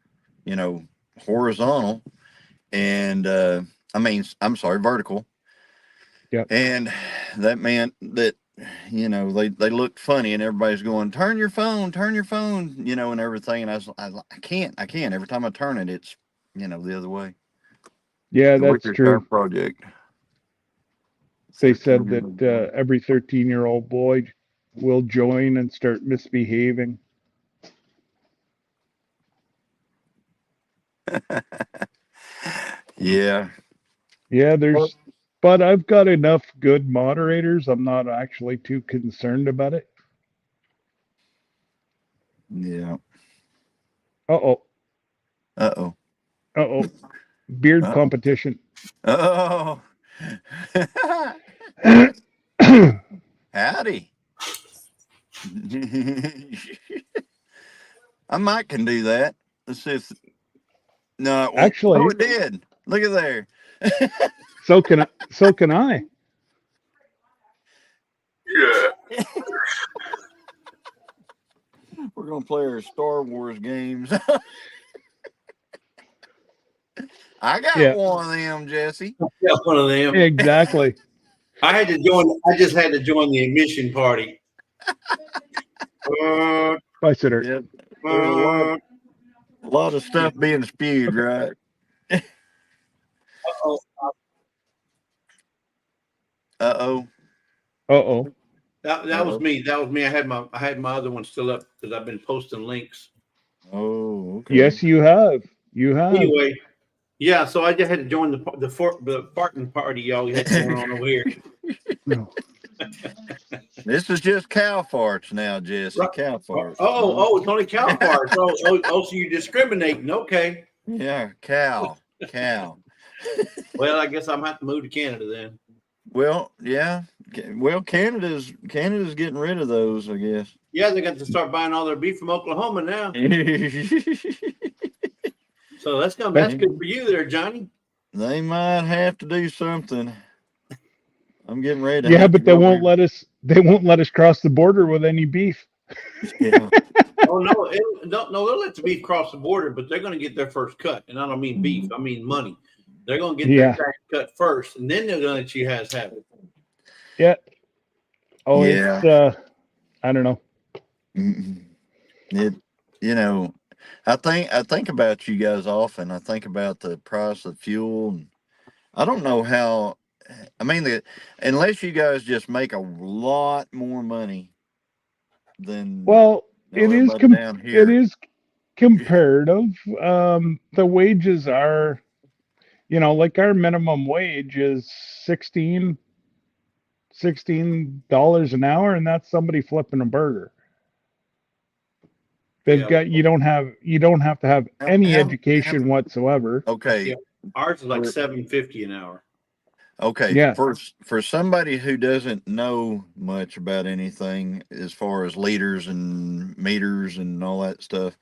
you know horizontal, and I'm sorry, vertical, Yeah. and that meant that they looked funny, and everybody's going, turn your phone, and everything, and I can't. Every time I turn it, it's the other way. Yeah, The that's Wicker Star true. Project. They said that every 13-year-old boy will join and start misbehaving. Yeah. Yeah, but I've got enough good moderators. I'm not actually too concerned about it. Yeah. Uh oh. Uh oh. Uh oh. Beard Uh competition. oh. Howdy. I might can do that. Let's see if no, it won't. Oh, Actually, it did. Look at there. so can I. So can I. Yeah. We're gonna play our Star Wars games. I got Yeah, one of them, Jesse. Yeah, one of them. exactly. I had to join. I just had to join the admission party. Bye, Sitter. Yeah, there's a lot of stuff being spewed, right? Oh, Uh oh. Uh oh. that was me. That was me. I had my other one still up because I've been posting links. Oh, okay. Yes, you have. You have. Anyway, yeah. So I just had to join the farting party y'all had going on over here. No. This is just cow farts now, Jesse. Right. Cow farts. Oh, it's only cow farts. So you're discriminating. Okay. Yeah, cow. Well, I guess I'm gonna have to move to Canada then. Well, yeah. Well, Canada's getting rid of those, I guess. Yeah, they got to start buying all their beef from Oklahoma now. So that's good for you there, Johnny. They might have to do something. I'm getting ready to Yeah, have to but they go won't there. let us. They won't let us cross the border with any beef. Yeah. Oh no, no, they'll let the beef cross the border, but they're going to get their first cut, and I don't mean beef, I mean money. They're going to get their Yeah. tax cut first, and then they're going to let you have it. Yeah. Oh, Yeah. it's. I don't know. It. You know, I think about you guys often. I think about the price of fuel, and I don't know how. I mean, unless you guys just make a lot more money than Well, everybody down it here. is comparative. The wages are, like our minimum wage is 16 $16 an hour, and that's somebody flipping a burger. They've Yeah, got you don't have to have any How education whatsoever. okay. yeah. Ours is like $7.50 an hour. Okay, Yeah. for somebody who doesn't know much about anything as far as liters and meters and all that stuff.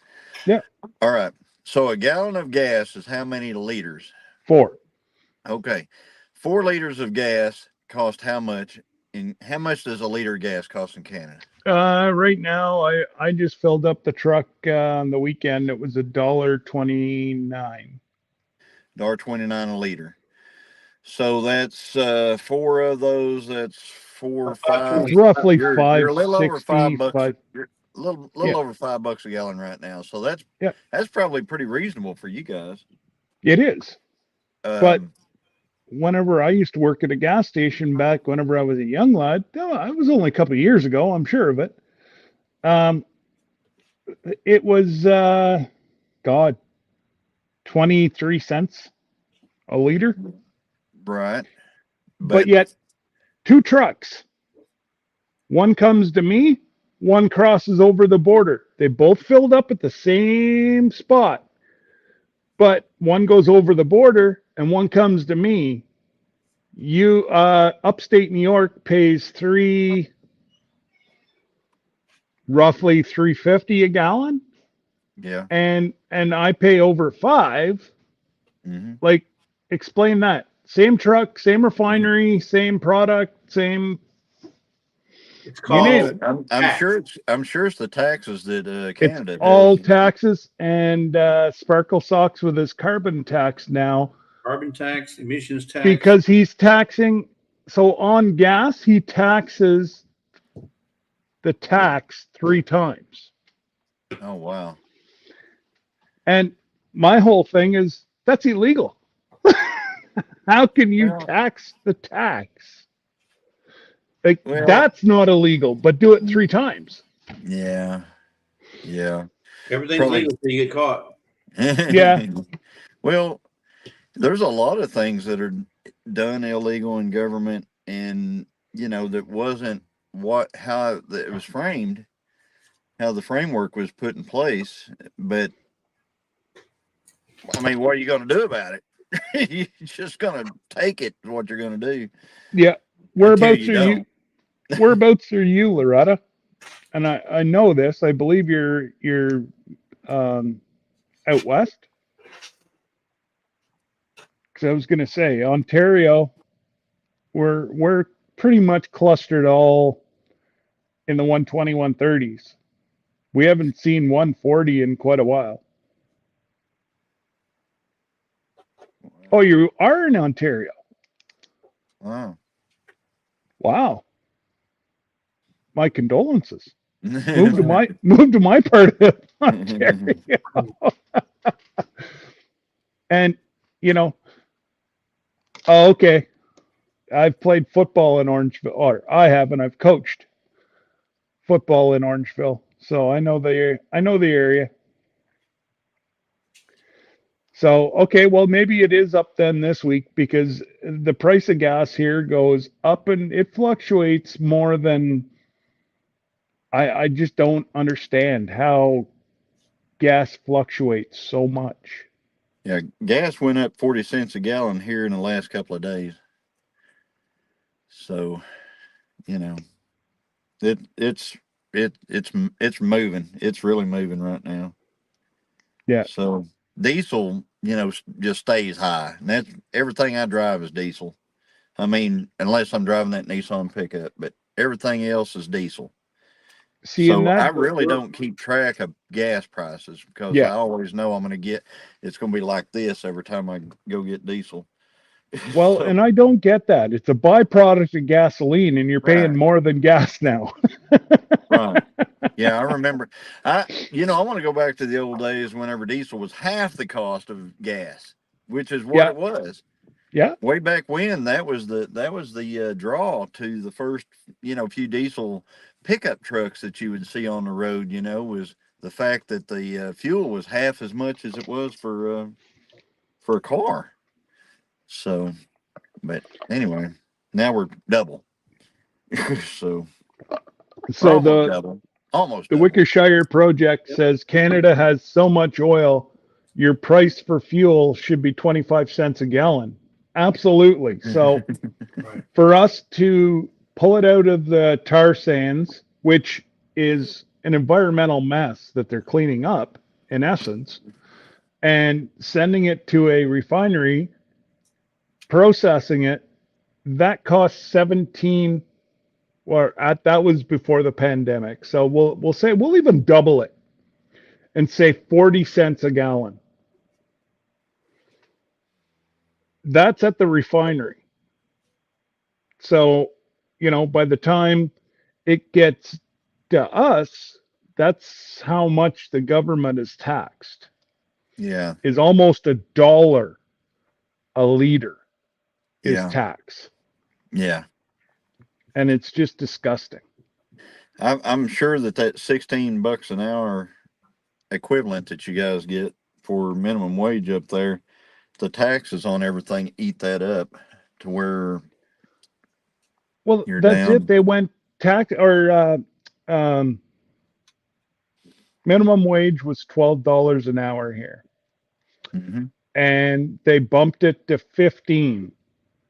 Yeah. All right. So a gallon of gas is how many liters? 4. Okay. 4 liters of gas cost how much? And how much does a liter of gas cost in Canada? Right now, I just filled up the truck on the weekend. It was $1.29. $1.29 a liter. So that's four of those. That's four, It's five. 5.20. roughly You're a little over 5.60, $5. 5. You're a little Yeah. over $5 a gallon right now. So Yeah. that's probably pretty reasonable for you guys. It is. But Um, whenever I used to work at a gas station back whenever I was a young lad, I was only a couple of years ago, I'm sure of it. Um, it was God, 23 cents a liter. right. But But yet 2 trucks. One comes to me, one crosses over the border. They both filled up at the same spot. But one goes over the border and one comes to me. You upstate New York pays roughly 3.50 a gallon, yeah. and I pay over 5. Hmm. Like, explain that. Same truck, same refinery, same product, same, It's you name called it. tax. I'm sure it's the taxes that It's Canada all has. taxes, and Sparkle Socks with his carbon tax now Carbon tax, emissions tax. because he's taxing. So on gas, he taxes the tax 3 times. Oh wow. And my whole thing is that's illegal. How can you Well, tax the tax? Like Well, that's not illegal, but do it 3 times. yeah, yeah, Everything's probably. legal until you get caught. Yeah, Well, there's a lot of things that are done illegal in government, and that wasn't what how it was framed, how the framework was put in place. But I mean, what are you going to do about it? You're just going to take it. Is what you're going to do yeah. until Whereabouts you are you? don't. Whereabouts are you, Loretta? And I know this. I believe you're um, out west. Because I was going to say Ontario, we're pretty much clustered all in the 120, 130s. We haven't seen 140 in quite a while. Oh, you are in Ontario. Wow. Wow. My condolences. Move to Wow. my move to my part of Ontario. And you know, oh, okay. I've played football in Orangeville, or I haven't. I've coached football in Orangeville, so I know the area. So okay, well maybe it is up then this week because the price of gas here goes up and it fluctuates more than I just don't understand how gas fluctuates so much. Yeah, gas went up 40 cents a gallon here in the last couple of days. So, you know, it it's it's moving. It's really moving right now. Yeah. So, diesel, just stays high. And that's everything I drive is diesel. I mean, unless I'm driving that Nissan pickup, but everything else is diesel. See, in So I that, really don't keep track of gas prices because I yeah. always know it's going to be like this every time I go get diesel. Well, So, and I don't get that. It's a byproduct of gasoline, and you're paying right, more than gas now. right. Yeah, I remember. I want to go back to the old days whenever diesel was half the cost of gas, which is what Yeah. it was Yeah. way back when. That was the draw to the first few diesel pickup trucks that you would see on the road. Was the fact that the fuel was half as much as it was for a car. So, but anyway, now we're double. So we're So almost the double. Wickershire project Yep. says Canada has so much oil, your price for fuel should be 25 cents a gallon. Absolutely. So Right. for us to pull it out of the tar sands, which is an environmental mess that they're cleaning up in essence, and sending it to a refinery, processing it, that costs 17 or at that was before the pandemic. So we'll say we'll even double it and say 40 cents a gallon. That's at the refinery. So, by the time it gets to us, that's how much the government is taxed. Yeah, Is almost $1 a liter is yeah, tax. yeah. And it's just disgusting. I'm sure that $16 an hour equivalent that you guys get for minimum wage up there, the taxes on everything eat that up to where Well, you're that's it. down. They went tax or um, minimum wage was $12 an hour here, Hmm. and they bumped it to 15.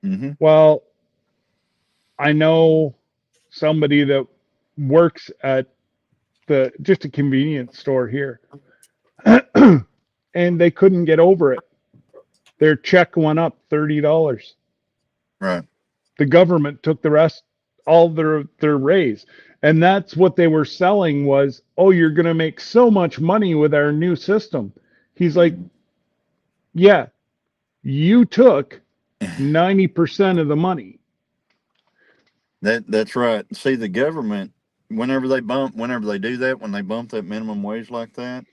Hmm. Well, I know somebody that works at the just a convenience store here, and they couldn't get over it. Their check went up $30. Right. The government took the rest, all their raise, and that's what they were selling was, oh, you're going to make so much money with our new system. He's like, Mhm. yeah, you took 90% of the money. That's right. See, the government, whenever they do that, when they bump that minimum wage like that,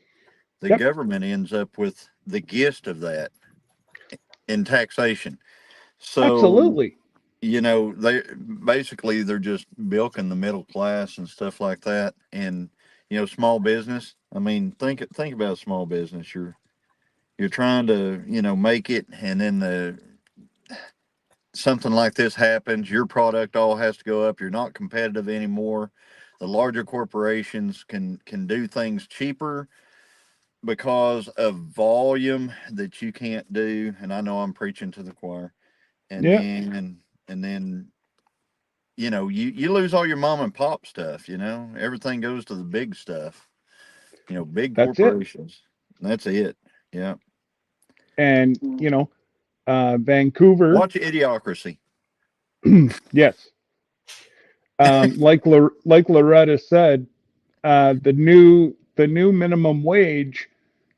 the Yep, government ends up with the gist of that in taxation. So absolutely. they basically they're just bilking the middle class and stuff like that. And small business. I mean, think about small business. You're trying to make it, and then the something like this happens, your product all has to go up. You're not competitive anymore. The larger corporations can do things cheaper because of volume that you can't do. And I know I'm preaching to the choir. And Yeah, then you lose all your mom and pop stuff. Everything goes to the big stuff. Big that's it. corporations. That's it. Yeah. And Vancouver, Watch Idiocracy. yes. Like Loretta said, the new minimum wage,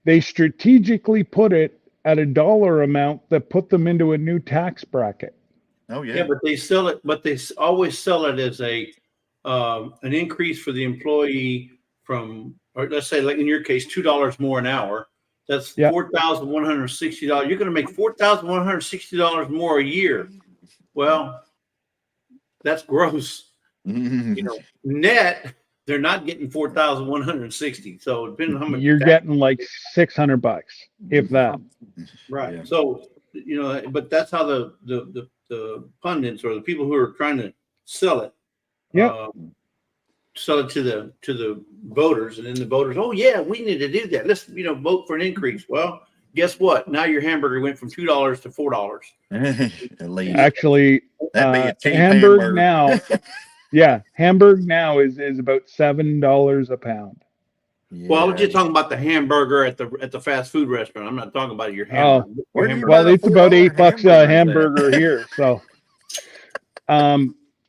they strategically put it at a dollar amount that put them into a new tax bracket. Oh Yeah, yeah. but they sell it, but always sell it as a an increase for the employee from, or let's say, like in your case, $2 more an hour. That's Yeah, $4,160. You're going to make $4,160 more a year. Well, that's gross. Net, they're not getting 4,160. So depending on how much you're tax, getting like $600, if that. right? Yeah. So but that's how the pundits or the people who are trying to sell it. Yeah, Uh, Sell it to the voters, and then the voters, oh yeah, we need to do that. Let's vote for an increase. Well, guess what? Now your hamburger went from $2 to $4. At least actually, that'd be a cheap Hamburg hamburger. now. Yeah, Hamburg now is about $7 a pound. Well, I was Yeah. just talking about the hamburger at the fast food restaurant. I'm not talking about your Oh, hamburger. Your Where do you hamburger. buy well, the it's four about dollar $8 a hamburgers at? hamburger here. So,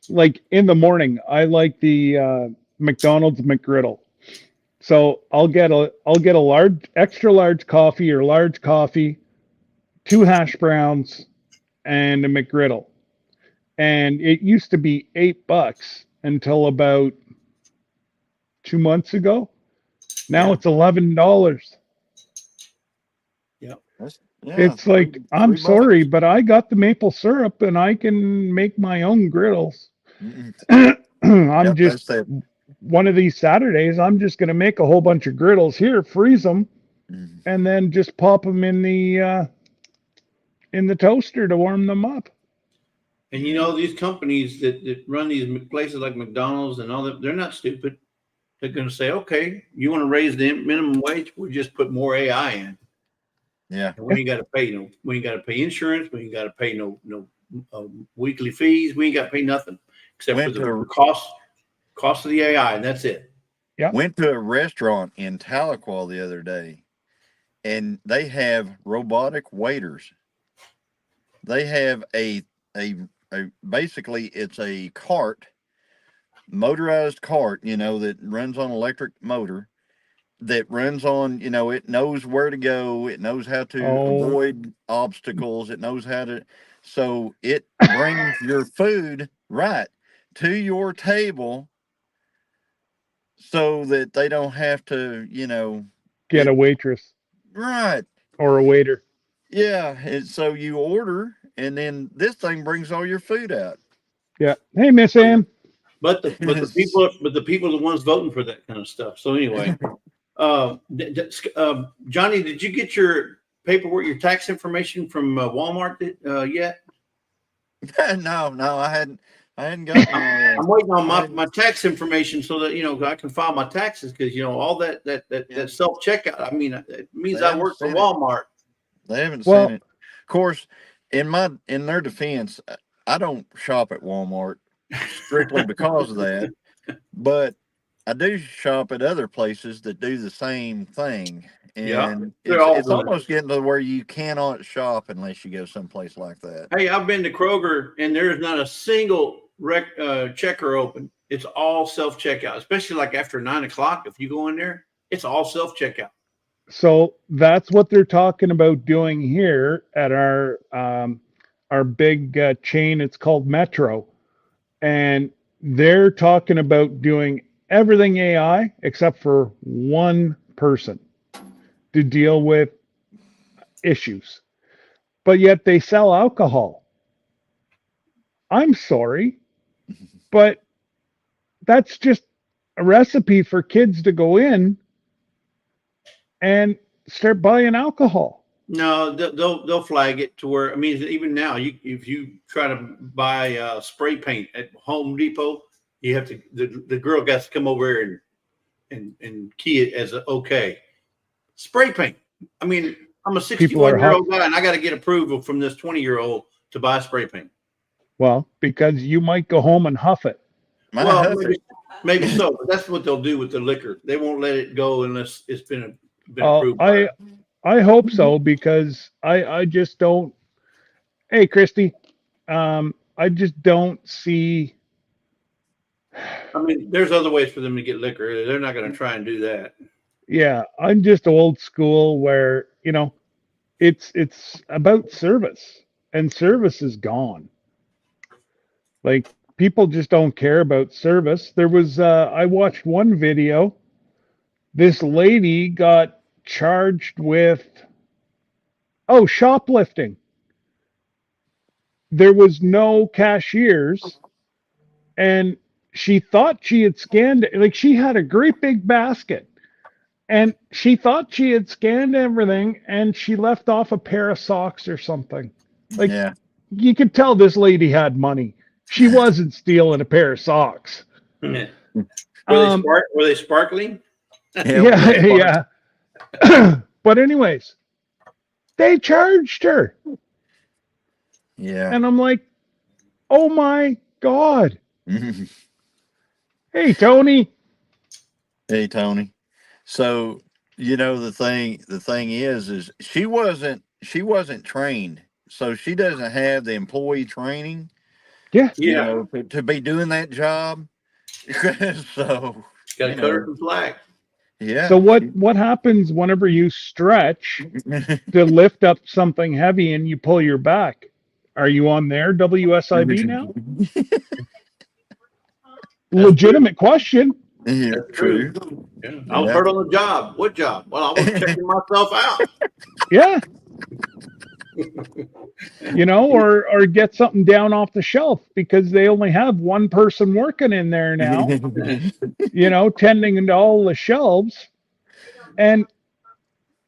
like in the morning, I like the McDonald's McGriddle. So I'll get a extra large coffee or large coffee, two hash browns, and a McGriddle. And it used to be $8 until about 2 months ago. Now Yeah, it's $11. yeah. Yeah, It's three like, I'm three sorry, bucks. but I got the maple syrup and I can make my own griddles. Mm-mm. I'm Yep, just that's that. one of these Saturdays, I'm just going to make a whole bunch of griddles here, freeze them, Mhm. and then just pop them in the toaster to warm them up. And Yeah. these companies that run these places like McDonald's and all that, they're not stupid. They're going to say, okay, you want to raise the minimum wage? We just put more AI in. Yeah. And we ain't got to pay we ain't got to pay insurance. We ain't got to pay no weekly fees. We ain't got to pay nothing except for Went to the a cost of the AI, and that's it. Yeah. went to a restaurant in Tahlequah the other day, and they have robotic waiters. They have a basically it's a cart, motorized cart, that runs on electric motor, that runs on, it knows where to go, it knows how to Oh, avoid obstacles, it knows how to, so it brings your food right to your table so that they don't have to, get it a waitress right. or a waiter. Yeah, and so you order, and then this thing brings all your food out. Yeah. Hey, Miss Ann. But the people are the ones voting for that kind of stuff. So anyway, Johnny, did you get your paperwork, your tax information from Walmart yet? No, I hadn't gotten my. I'm waiting on I my, hadn't. my tax information so that I can file my taxes because all that Yeah, self checkout. I mean, it means they I haven't work for sent it. Walmart. They haven't sent Well, it. Of course, in their defense, I don't shop at Walmart strictly because of that, but I do shop at other places that do the same thing, Yeah, and they're it's all it's doing it. almost getting to where you cannot shop unless you go someplace like that. Hey, I've been to Kroger and there's not a single checker open. It's all self checkout, especially like after 9 o'clock. If you go in there, it's all self checkout. so that's what they're talking about doing here at our big chain. It's called Metro, and they're talking about doing everything AI except for one person to deal with issues. But yet they sell alcohol. I'm sorry, but that's just a recipe for kids to go in and start buying alcohol. No, they'll flag it to where, I mean, even now, if you try to buy spray paint at Home Depot, you have to, the girl got to come over and key it as a okay spray paint. I mean, I'm a People are 61-year hot. old guy and I got to get approval from this 20-year-old to buy spray paint. Well, because you might go home and huff it. My Well, husband. maybe so, but that's what they'll do with the liquor. They won't let it go unless it's been Uh, approved by. I I hope so because I just don't. Hey, Christy, I just don't see. I mean, there's other ways for them to get liquor. They're not going to try and do that. Yeah, I'm just old school where it's about service, and service is gone. Like people just don't care about service. There was I watched one video. This lady got charged with shoplifting. There was no cashiers, and she thought she had scanned it. Like she had a great big basket, and she thought she had scanned everything, and she left off a pair of socks or something. Like Yeah. you could tell this lady had money. She wasn't stealing a pair of socks. Were Um, they sparkling? Yeah. yeah, yeah. But anyways, they charged her, Yeah. and I'm like, oh my god. Hey, Tony. Hey, Tony. So, the thing is she wasn't trained. So she doesn't have the employee training, Yeah. Yeah, to be doing that job. So, got to you cut her know, some slack. So yeah. what happens whenever you stretch to lift up something heavy and you pull your back? Are you on there WSIB now? That's true. Legitimate question. Yeah, That's true. true. Yeah. I was Yeah. hurt on the job. What job? Well, I was checking myself out. Yeah. Or get something down off the shelf because they only have one person working in there now, tending to all the shelves. And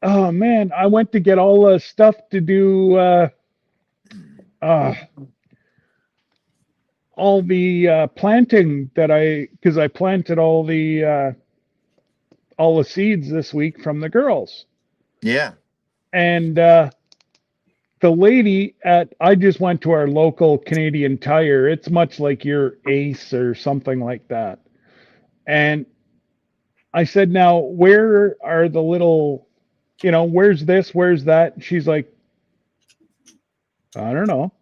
oh man, I went to get all the stuff to do uh, all the planting because I planted all the seeds this week from the girls. Yeah. And the lady I just went to our local Canadian Tire. It's much like your Ace or something like that. And I said, now, where are the little, where's this, where's that? And she's like, I don't know.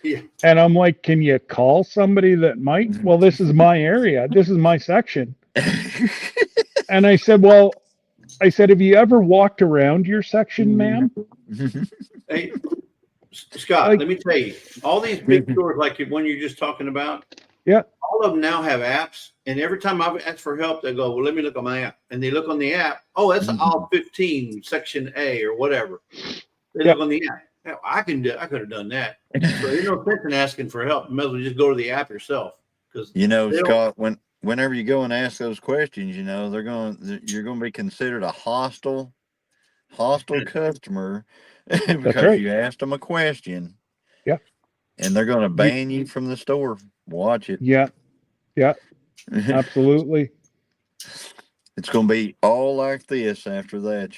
Yeah. And I'm like, can you call somebody that might? Well, this is my area. This is my section. And I said, have you ever walked around your section, ma'am? Hey, Scott, Like, let me tell you, all these big stores like the one you're just talking about, yeah, all of them now have apps. And every time I've asked for help, they go, well, let me look on my app. And they look on the app. Oh, that's aisle 15, section A or whatever. They yeah. look on the app. Hell, I could have done that. So there's no sense in asking for help. You might as well just go to the app yourself. Because Scott, whenever you go and ask those questions, you're going to be considered a hostile customer That's because right. you asked them a question. Yeah. And they're going to ban you from the store. Watch it. Yeah. Yeah. Absolutely. It's going to be all like this after that,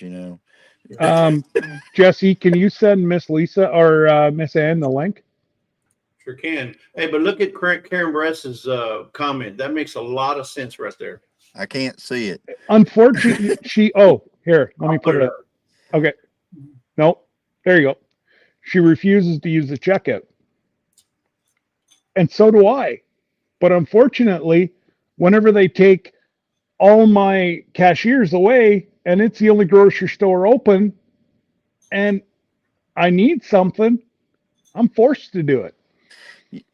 Jesse, can you send Miss Lisa or Miss Ann the link? Sure can. Hey, but look at Karen Bress's comment. That makes a lot of sense right there. I can't see it. Unfortunately, here, let me put it up. Okay. No, there you go. She refuses to use the checkout. And so do I. But unfortunately, whenever they take all my cashiers away and it's the only grocery store open and I need something, I'm forced to do it.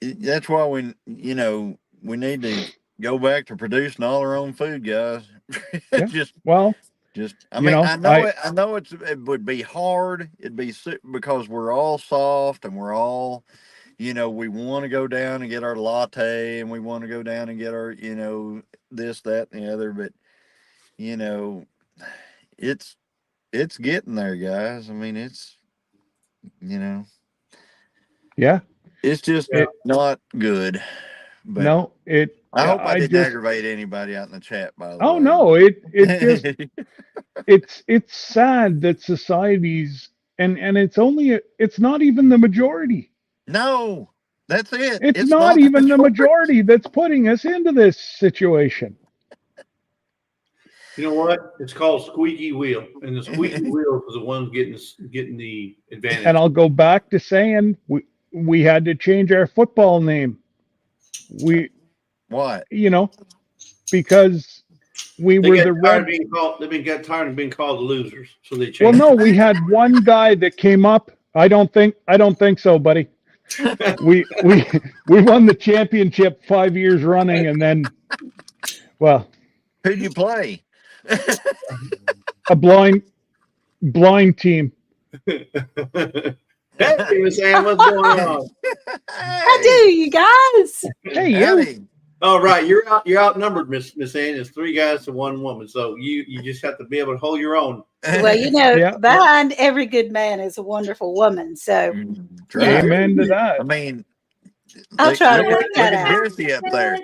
That's why we need to go back to producing all our own food, guys. Yeah. I mean, I know it would be hard. It'd be because we're all soft and we're all, we want to go down and get our latte, and we want to go down and get our, this, that, and the other. But you know, it's it's getting there, guys. I mean, you know, Yeah. it's just Yeah. It not good. But no, it I hope I I didn't just aggravate anybody out in the chat, by the oh way. no, it just it's sad that societies and it's not even the majority. No, that's it. It's It's not not the even the majority. majority that's putting us into this situation. You know what? It's called squeaky wheel, and the squeaky wheel is the ones getting the And advantage. I'll go back to saying we had to change our football name. We What? you know because we They were get the tired of red. being called. They've been got tired of being called the losers, so they Well, changed no, we had one guy that came up. I don't think so, buddy. it. We won the championship 5 years running, and then well, Who'd you play? a blind team. Hey, Miss Ann, what's going on? I do, Hey, you guys. Hey, you. howdy. All right, you're out. You're outnumbered, Miss Ann. It's 3 guys to 1 woman, so you just have to be able to hold your own. Well, Yeah. behind every good man is a wonderful woman. So, That's you know, right. Amen to I that. mean, I'll try to work look that at out. Jesse up there.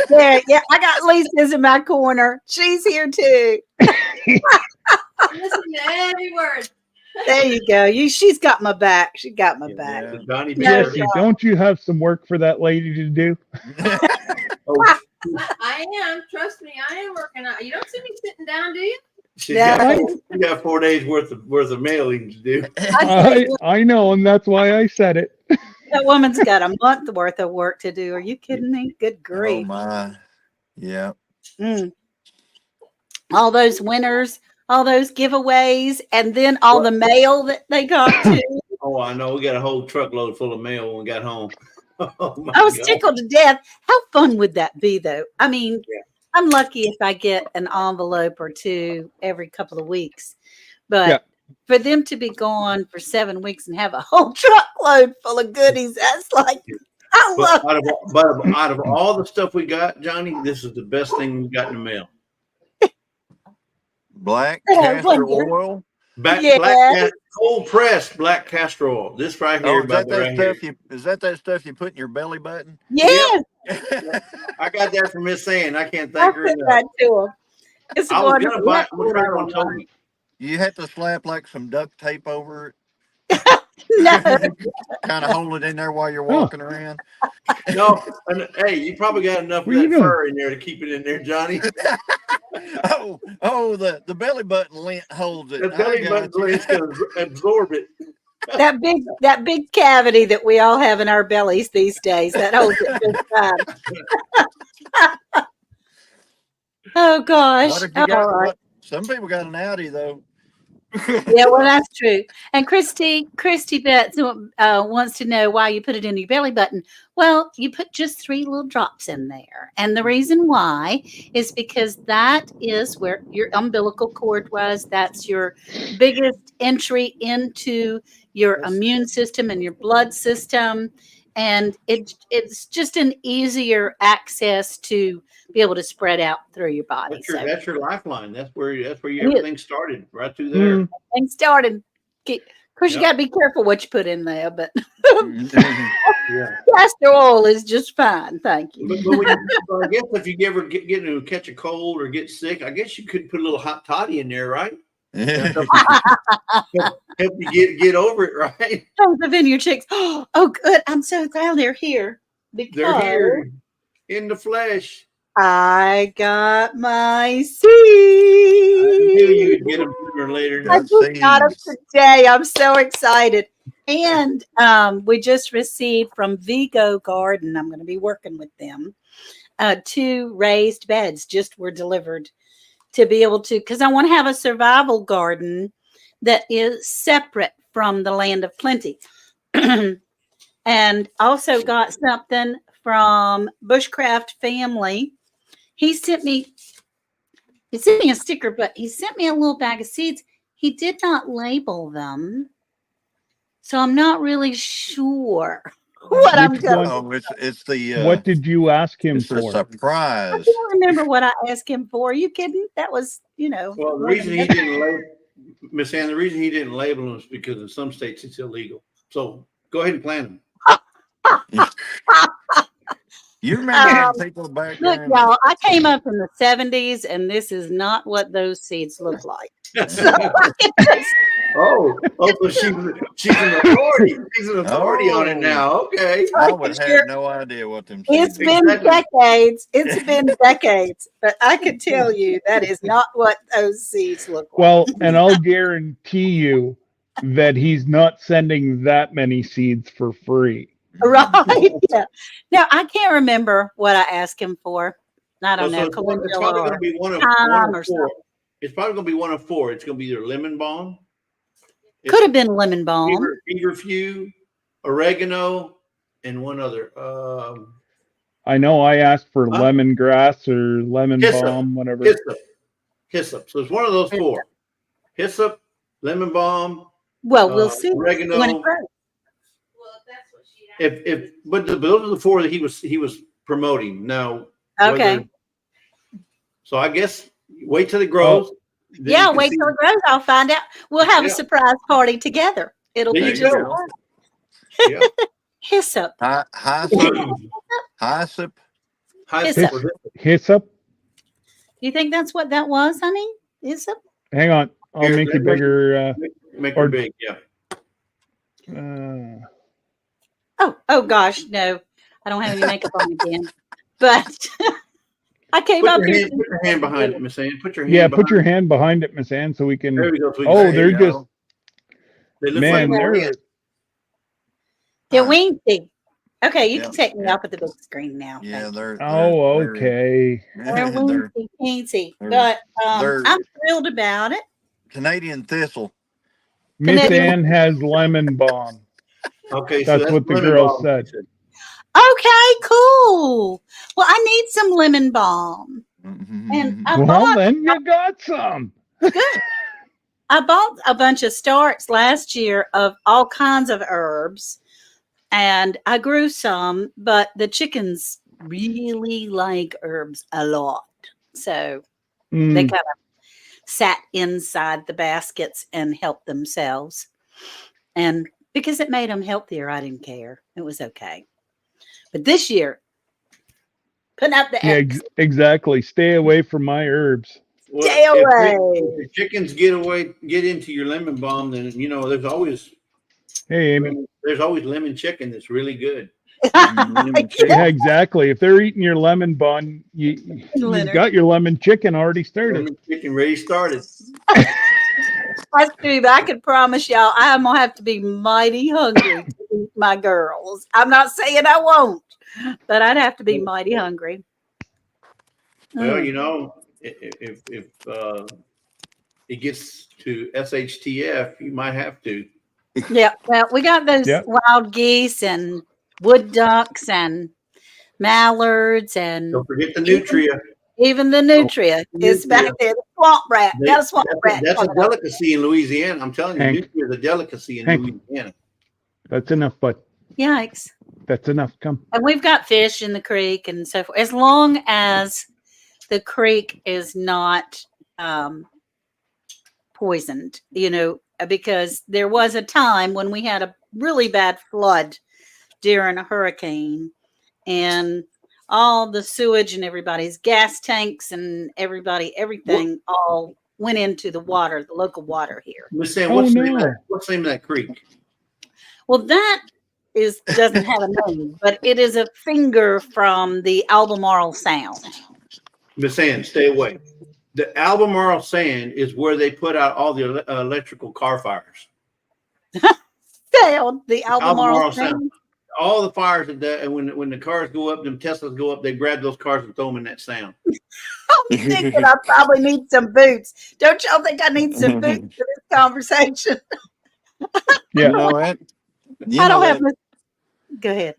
There, yeah, I got Lisa's in my corner. She's here too. Listen to every word. There you go. She's got my back. She got my back. Yeah. Johnny No Bear. Jesse, don't you have some work for that lady to do? Oh, I am. Trust me, I am working out. You don't see me sitting down, do you? she's Yeah. got 4 days worth of mailing to do. I tell you what, I know, and that's why I said it. that woman's got a month worth of work to do. Are you kidding me? Good Oh grief. my. Yeah. Mm. All those winners, all those giveaways, and then all the mail that they got too. Oh, I know. We got a whole truckload full of mail when we got home. Oh my I was God. tickled to death. How fun would that be, though? I mean, Yeah. I'm lucky if I get an envelope or two every couple of weeks, but Yeah. for them to be gone for 7 weeks and have a whole truckload full of goodies, that's like, I But love out of all the stuff we got, Johnny, this is the best thing we got in the mail. Black it. I castor wonder. oil. Yes. Cold pressed black castor oil. This right Oh, here, is that buddy, right here. that stuff you put in your belly button? Yes. I got that from Miss Ann. I can't I thank her sent enough. that to them. It's I was gonna wonderful. buy it. I'm trying one told me. You had to slap like some duct tape over it, No. kind of hold it in there while you're Oh. walking around. No, and, hey, you probably got enough of What are you that doing? fur in there to keep it in there, Johnny. The belly button lint holds it. The belly button is going to absorb it. That big cavity that we all have in our bellies these days, that holds it just fine. Oh gosh. What if you All got right. some people got an Audi though. Yeah, well, that's true. And Christy Betts wants to know why you put it in your belly button. Well, you put just 3 little drops in there. And the reason why is because that is where your umbilical cord was. That's your biggest entry into your immune system and your blood system. And it's just an easier access to be able to spread out through your body. That's your lifeline. That's where It everything started, right through there. Mm, things started. Of course, you Yep. got to be careful what you put in there, but Yeah. castor oil is just fine. Thank you. But I guess if you ever get to catch a cold or get sick, I guess you could put a little hot toddy in there, right? Help you get over it, right? Comes up in your cheeks. Oh, good. I'm so glad they're here because They're here in the flesh. I got my seeds. I knew you'd get them sooner or later. I just got them today. I'm so excited. And we just received from Vigo Garden. I'm going to be working with them. 2 raised beds just were delivered to be able to, because I want to have a survival garden that is separate from the land of plenty. And also got something from Bushcraft Family. He sent me a sticker, but he sent me a little bag of seeds. He did not label them. So I'm not really sure. what I'm Which gonna. one? Oh, it's What did you ask him it's a for? I surprise. can't remember what I asked him for. Are you kidding? That was, Well, the more reason than he didn't label Miss Ann, the reason he didn't label them is because in some states it's illegal. So go ahead and plant them. You remember um, them people back look, there in the y'all. I came up in the '70s, and this is not what those seeds look like. So I can just So she's an authority. She's an authority on it Oh, now. Okay. I I would can have share. no idea what them It's seeds been look Exactly. decades. It's been decades, but I can tell you that is not what those seeds look like. Well, and I'll guarantee you that he's not sending that many seeds for free. Right? Yeah. Now I can't remember what I asked him for. I don't know, It's calendula probably going to or be one of time or four. something. It's probably going to be one of four. It's going to be either lemon balm, Could have been lemon balm. feverfew, oregano, and one other. I know I asked for Huh? lemongrass or lemon Hyssop. balm, whatever. Hyssop. So it's one of those four: hyssop, lemon balm, Well, we'll see when it oregano. grows. Well, that's what she. But those are the four that he was promoting. Now, Okay. So I guess wait till it Oh, grows. Then Yeah, you can wait see. till it grows. I'll find out. We'll have a Yeah, surprise party together. It'll there be There you you just go. go. fun. Yeah, Hyssop. Hyssop, hyssop. hyssop Hyssop. his, or hyssop. You think that's what that was, honey? Hyssop? Hang on, I'll here. make you bigger. Make her Or big. Yeah. Oh gosh, no. I don't have any makeup on again. But I came up here Put your hand behind it, Miss Ann. Put your yeah, hand put your behind it. hand behind it, Miss Ann, so we There can. we go. So we can Oh, see There it. they're you just go. They look like man. little They're ants. they're Huh. weensy. Okay, you can Yep. take me Yep. off at the big screen now. Yeah, Thank you. oh okay. They're they're weensy, teensy. they're But they're I'm thrilled about it. Canadian thistle. Miss Canadian. Ann has lemon balm. Okay, so That's that's what the lemon girl balm. said. Okay, cool. Well, I need some lemon balm. And I Well, bought then you got some. good. I bought a bunch of starts last year of all kinds of herbs, and I grew some, but the chickens really like herbs a lot. So they Mm, kind of sat inside the baskets and helped themselves. And because it made them healthier, I didn't care. It was okay. But this year, putting up the yeah, X, exactly. Stay away from my herbs. Well, stay if away. the chickens get into your lemon balm, then Hey, Amy. there's always lemon chicken that's really good. Lemon Yeah, chicken. exactly. If they're eating your lemon bun, you've Leonard. got your lemon chicken already started. Lemon chicken ready started. That's true, but I can promise y'all I'm gonna have to be mighty hungry to eat my girls. I'm not saying I won't, but I'd have to be mighty hungry. Well, Mm. if it gets to SHTF, you might have to. Yeah, well, we got those Yep. wild geese and wood ducks and mallards and Don't forget the even, nutria. even the nutria is back Nutria. there. The swamp rat. Got a swamp rat That's a coming up. delicacy in Louisiana. I'm telling you, Hank, nutria is a delicacy in Hank, Louisiana. that's enough, bud. Yikes. That's enough. Come. And we've got fish in the creek and so forth. As long as the creek is not poisoned, because there was a time when we had a really bad flood during a hurricane and all the sewage and everybody's gas tanks and everything all went into the water, the local water here. Miss Sam, Oh no. what's the name of that creek? Well, that doesn't have a name, but it is a finger from the Albemarle Sound. Miss Ann, stay away. The Albemarle Sand is where they put out all the electrical car fires. Sound, the Albemarle Sound. Sound. All the fires and when the cars go up, them Teslas go up, they grab those cars and throw them in that sound. I'm thinking I probably need some boots. Don't y'all think I need some boots for this conversation? Yeah. You know that. You I know don't have. that Go ahead.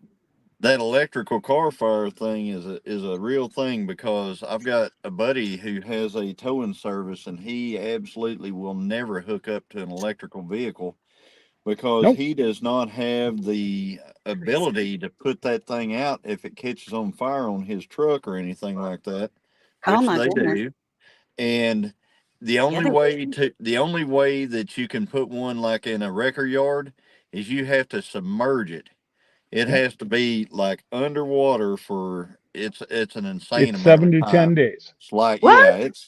that electrical car fire thing is a real thing because I've got a buddy who has a towing service and he absolutely will never hook up to an electrical vehicle because Nope. he does not have the ability to put that thing out if it catches on fire on his truck or anything like that, Oh which my they goodness. do. And the Yeah, only way that you can put one like in a wrecker yard is you have to submerge it. It Yep. has to be like underwater for it's an insane It's amount 7 of to 10 time. days. It's like what?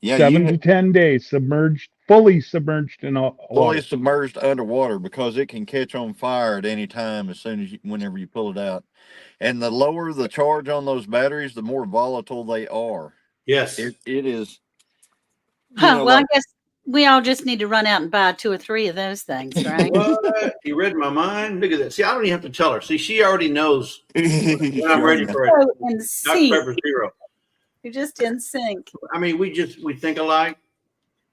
Seven to 10 days submerged, fully submerged in fully water. submerged underwater because it can catch on fire at any time as soon as whenever you pull it out. And the lower the charge on those batteries, the more volatile they are. Yes. It is, Huh, well, I like guess we all just need to run out and buy 2 or 3 of those things, right? What? You read my mind? Look at that. See, I don't even have to tell her. See, she already knows when I'm ready for it. So in Dr. sync. Pepper Zero. You're just in sync. I mean, we think alike.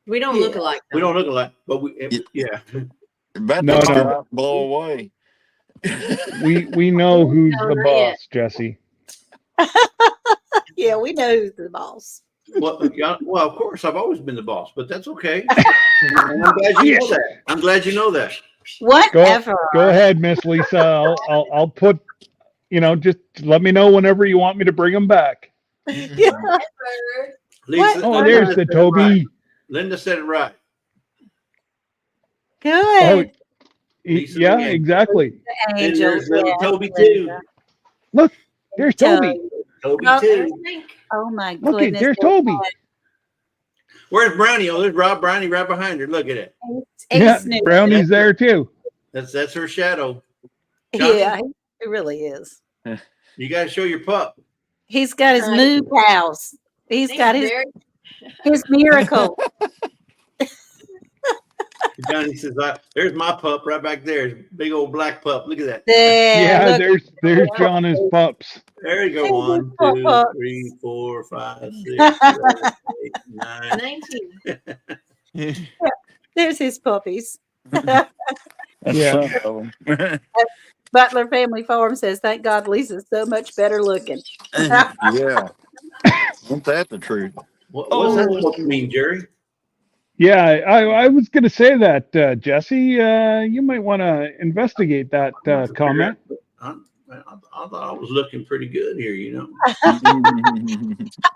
We don't look alike. We though. don't look alike, but yeah. batteries No. can blow away. We know who's No, the not yet. boss, Jesse. Yeah, we know who's the boss. Well, yeah, well, of course, I've always been the boss, but that's okay. And I'm glad you know that. I'm glad you know that. Whatever. Go ahead, Miss Lisa. I'll put, just let me know whenever you want me to bring them back. Yeah. Lisa, Oh, What? there's Linda the said it right. Toby. Linda said it right. Oh, Good. Lisa yeah, Lisa. exactly. And Angel. there's little Yeah, Toby too. Linda. Look, there's Toby. Toby Oh, too. Oh my Look, goodness. there's Toby. Where's Brownie? Oh, there's Rob Brownie right behind her. Look at it. Yeah, Snoop. Brownie's there too. That's her shadow. Johnny? Yeah, it really is. You got to show your pup. He's got his Right. moo cows. He's got his miracle. Johnny says, "There's my pup right back there. Big old black pup. Look at that. There. Yeah, Look. there's John's pups. There you go. There's 1, his pup 2, pups. 3, 4, 5, 6, 7, 8, 9. 19. There's his puppies. That's Yeah. some of them. Butler Family Farm says, "Thank God Lisa's so much better looking." Yeah. Isn't that the truth? What's that supposed to mean, Jerry? Yeah, I was going to say that, Jesse. You might want to investigate that comment. I thought I was looking pretty good here,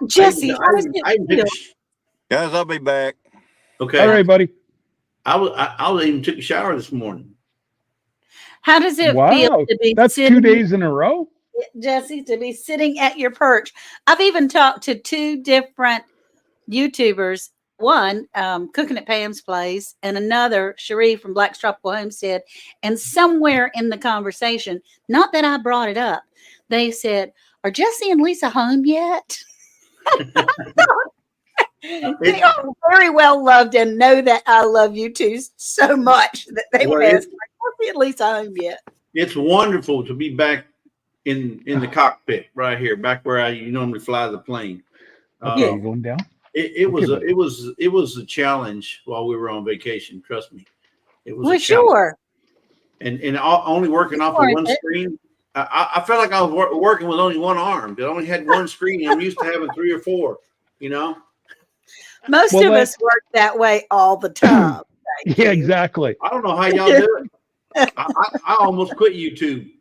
Jesse, how does I it feel? Guys, I'll be back. Okay. All right, buddy. I even took a shower this morning. How does it feel Wow, to be that's 2 sitting, days in a row. Jesse, to be sitting at your perch? I've even talked to 2 different YouTubers. One, Cooking at Pam's Place, and another, Cherie from Black's Tropical Homestead. And somewhere in the conversation, not that I brought it up, they said, "Are Jesse and Lisa home yet?" They are very well loved and know that I love you two so much that they would ask, "Are Jesse and Lisa home yet?" It's wonderful to be back in the cockpit right here, back where you normally fly the plane. Okay, you going down? It was a challenge while we were on vacation. Trust me, it was. Well, a challenge. sure. And only working off of one screen. I felt like I was working with only one arm. I only had one screen. I'm used to having 3 or 4. Most of us work that way all the time. Yeah, exactly. I don't know how y'all do it. I almost quit YouTube.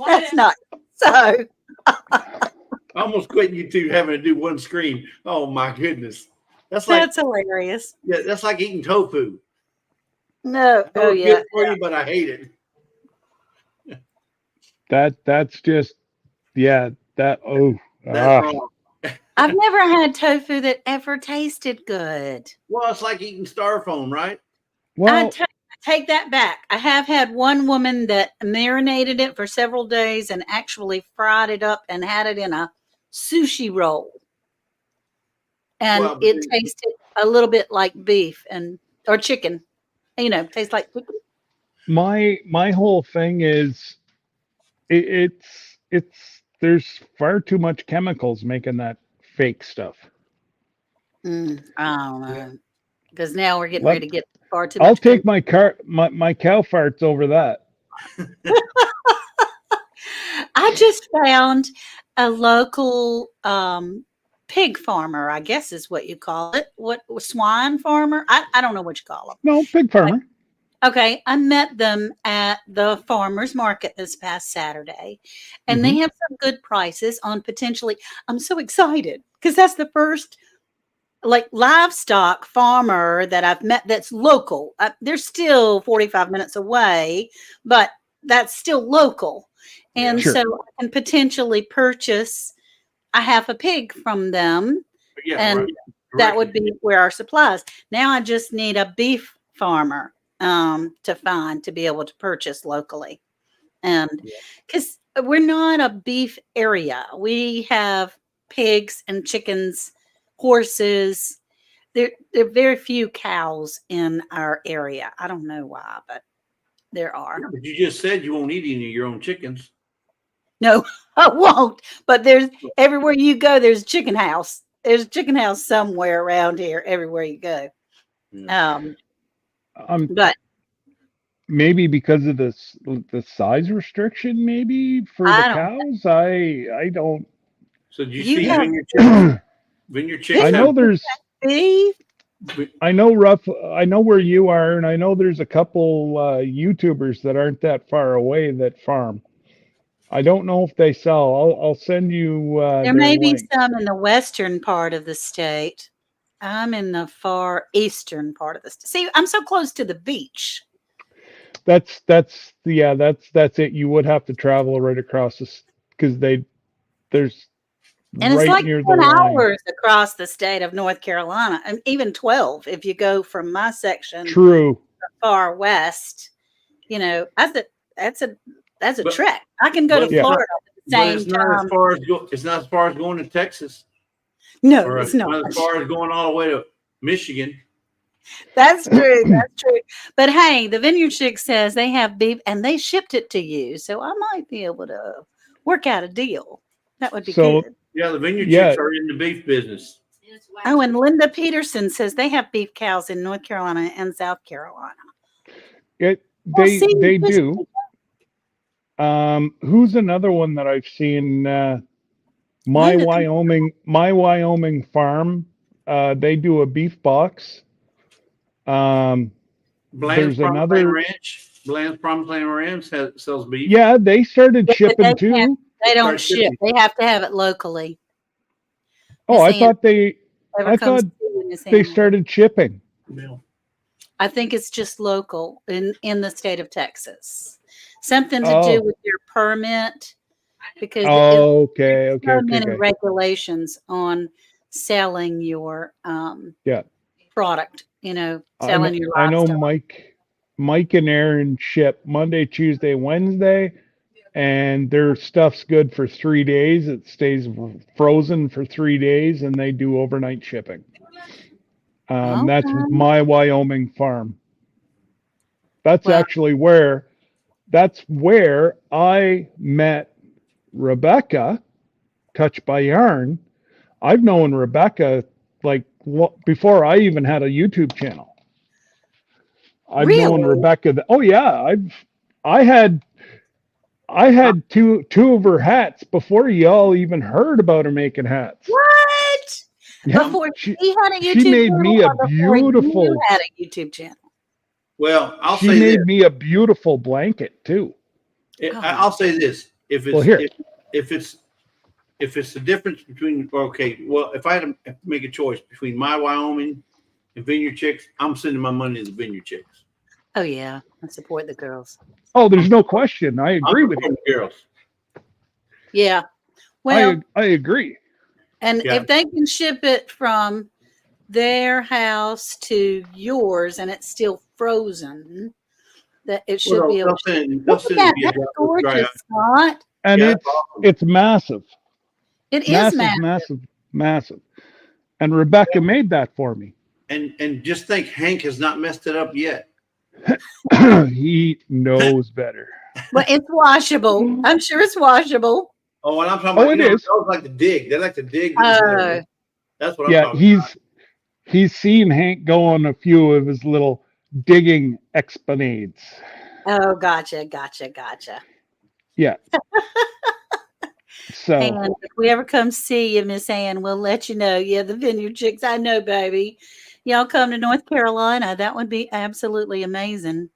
That's not so. I almost quit YouTube having to do one screen. Oh my goodness, that's Hilarious. Yeah, that's like eating tofu. No, Oh yeah, good for you, but I hate it. That's just That's wrong. I've never had tofu that ever tasted good. Well, it's like eating styrofoam, right? well, Take that back. I have had one woman that marinated it for several days and actually fried it up and had it in a sushi roll. And it tasted a little bit like beef or chicken. Tastes like chicken. my whole thing is it's there's far too much chemicals making that fake stuff. I don't know. Because now we're getting What? ready to get far too I'll much. take my cow farts over that. I just found a local pig farmer, I guess is what you call it. What swine farmer? I don't know what you call them. No, pig farmer. Okay, I met them at the farmers market this past Saturday, and they Hmm. have some good prices on potentially. I'm so excited because that's the first like livestock farmer that I've met that's local. They're still 45 minutes away, but that's still local. Yeah. And Sure. so I can potentially purchase a half a pig from them, Yeah. and Right. that would Directly. be where our supplies. Now I just need a beef farmer to find to be able to purchase locally. And Yeah. because we're not a beef area, we have pigs and chickens, horses. There are very few cows in our area. I don't know why, but there are. Yeah, but you just said you won't eat any of your own chickens. No, I won't. But there's everywhere you go, there's a chicken house. There's a chicken house somewhere around here, everywhere you go. Yeah. Um, Um, but maybe because of the size restriction, maybe for the I don't. cows. I don't. So do you You see have vineyard chicks? Vineyard chicks I vineyard have. know there's. beef. I know I know where you are, and I know there's a couple YouTubers that aren't that far away that farm. I don't know if they sell. I'll send you There their may be link. some in the western part of the state. I'm in the far eastern part of the state. See, I'm so close to the beach. That's yeah, that's it. You would have to travel right across this because there's And it's right like near the 10 line. hours across the state of North Carolina, and even 12 if you go from my section True. far west. You know, that's a that's a But trek. I can go to but Yeah. Florida at the but same it's not as time. far as it's not as far as going to Texas, No, or it's it's not. not as far as going all the way to Michigan. That's true. That's true. But hey, the Vineyard Chick says they have beef and they shipped it to you. So I might be able to work out a deal. That would be So good. Yeah, the vineyard yeah, chicks are in the beef business. Oh, and Linda Peterson says they have beef cows in North Carolina and South Carolina. Well, see, they just do. Who's another one that I've seen? Linda, My Wyoming farm. They do a beef box. Um, Bland's there's Promised Land another. Ranch. Bland's Promised Land Ranch sells beef. Yeah, they started yeah, but shipping too. they don't Start ship. shipping. They have to have it locally. Oh, Miss Ann, I ever comes thought to you, Miss they Ann. started shipping. Yeah. I think it's just local in the state of Texas. Something to do Oh, with your permit because okay, okay, so okay, many okay. regulations on selling your Yeah, product, selling your I know livestock. Mike and Aaron ship Monday, Tuesday, Wednesday, and their stuff's good for 3 days. It stays frozen for 3 days, and they do overnight shipping. That's Okay. my Wyoming farm. That's Well, actually that's where I met Rebecca, Touched by Yarn. I've known Rebecca like before I even had a YouTube channel. I've known really? Rebecca. Oh yeah, I had I Uh, had two of her hats before y'all even heard about her making hats. What? Yeah, Before he had a she YouTube made channel me a or before you beautiful had a YouTube channel? Well, I'll she say this. made me a beautiful blanket too. Oh my. I'll say this. If Well, it's here. if it's the difference between if I had to make a choice between my Wyoming and Vineyard Chicks, I'm sending my money to the Vineyard Chicks. Oh yeah. I support the girls. Oh, I'm, there's no question. I I'm agree with you. supporting the girls. Yeah. Well, I agree. and Yeah. if they can ship it from their house to yours and it's still frozen, that it should be able to. They'll Look at send that. it via That's dry gorgeous, Scott. And Yeah, that's awesome. it's massive. It is Massive, massive. massive, massive. And Rebecca made that for me. And just think, Hank has not messed it up yet. He knows better. Well, it's washable. I'm sure it's washable. Oh, and I'm talking Oh, about, it is. girls like to dig. They like to dig. Oh, That's what I'm Yeah, talking about. he's seen Hank go on a few of his little digging explanades. oh, gotcha. Yeah. So And if we ever come see you, Miss Ann, we'll let you know. Yeah, the Vineyard Chicks. I know, baby. Y'all come to North Carolina. That would be absolutely amazing.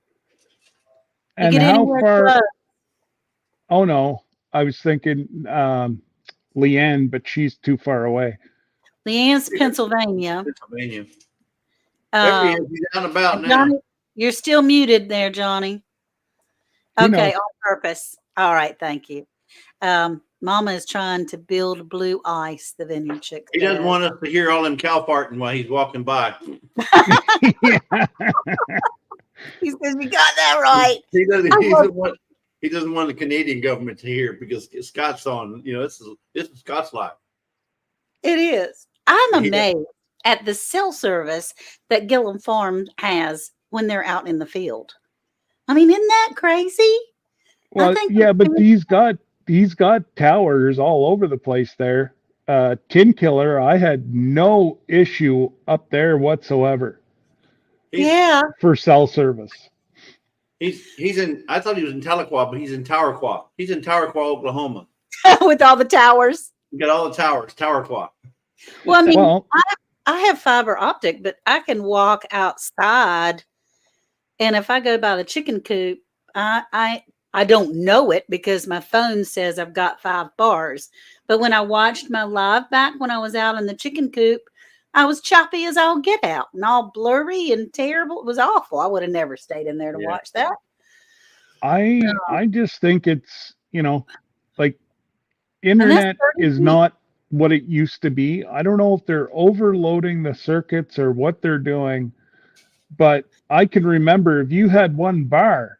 You And get how anywhere far? close. Oh no, I was thinking Leanne, but she's too far away. Leanne's Pennsylvania. Pennsylvania. There he is. He's out and about And now. Johnny, you're still muted there, Johnny. He Okay, knows. on purpose. All right, thank you. Mama is trying to build blue ice, the vineyard chick He doesn't says. want us to hear all them cow farting while he's walking by. Yeah. He says, you got that right. He doesn't. I He love- doesn't want. He doesn't want the Canadian government to hear because Scott's on. You know, this is Scott's life. It is. I'm He- amazed at the cell service that Gillum Farm has when they're out in the field. I mean, isn't that crazy? Well, think yeah, but it's- he's got towers all over the place there. Tin Killer, I had no issue up there whatsoever He's, Yeah. for cell service. He's in. I thought he was in Tahlequah, but he's in Tahlequah. He's in Tahlequah, Oklahoma. With all the towers. You got all the towers. Tahlequah. Well, I mean, Well, I have fiber optic, but I can walk outside, and if I go by the chicken coop, I don't know it because my phone says I've got 5 bars. But when I watched my live back when I was out in the chicken coop, I was choppy as all get out and all blurry and terrible. It was awful. I would have never stayed in there to Yeah. watch that. I just think it's, like internet is 30 not what it used to be. I don't know if they're overloading the circuits or what they're doing, but I can remember if you had 1 bar,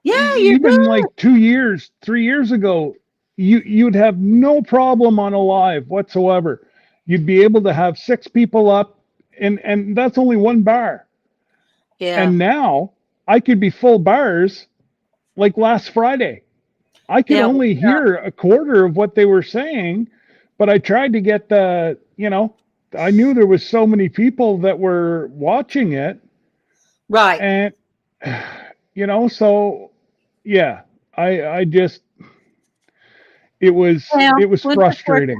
Yeah, you're even good. like 2 years, 3 years ago, you'd have no problem on a live whatsoever. You'd be able to have 6 people up, and that's only 1 bar. Yeah. And now I could be full bars like last Friday. I could Yeah, only hear a quarter of what they were saying, but I tried to get I knew there was so many people that were watching it, Right. and so yeah, I just it was Well, it was we'll just work- frustrating.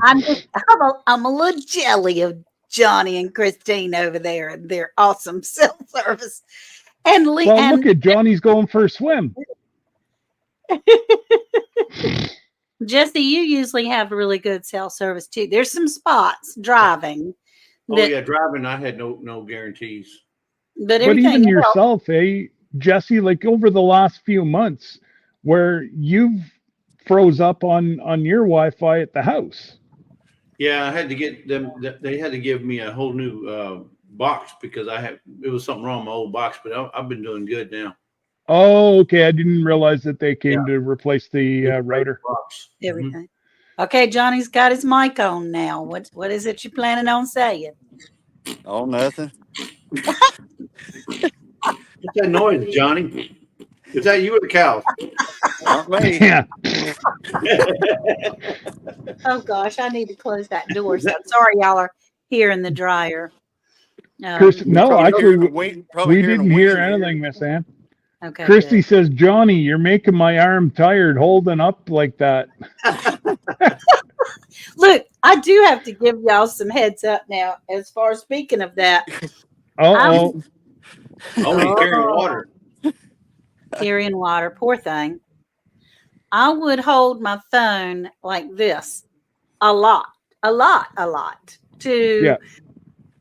I'm a little jelly of Johnny and Christine over there and their awesome cell service. And Lee Well, and look at Johnny's going for a swim. Jesse, you usually have really good cell service too. There's some spots driving, Oh that, yeah, driving. I had no guarantees. but But everything even else, yourself, Jesse, like over the last few months, where you've froze up on your Wi-Fi at the house. Yeah, I had to get them. They had to give me a whole new box because it was something wrong with my old box. But I've been doing good now. Oh, okay. I didn't realize that they came to replace the router. Box. everything. Okay, Johnny's got his mic on now. What is it you're planning on saying? Oh, nothing. What's that noise, Johnny? Is that you or the cows? Not me. Yeah. Oh gosh, I need to close that door. So sorry, y'all are here in the dryer. Chris, no, Probably actually, hearing the wind- probably we hearing the didn't hear wind here. anything, Miss Ann. Okay. Christy good. says, Johnny, you're making my arm tired holding up like that. Look, I do have to give y'all some heads up now. As far as speaking of that, Uh-oh. Oh, he's carrying water. carrying water, poor thing. I would hold my phone like this a lot to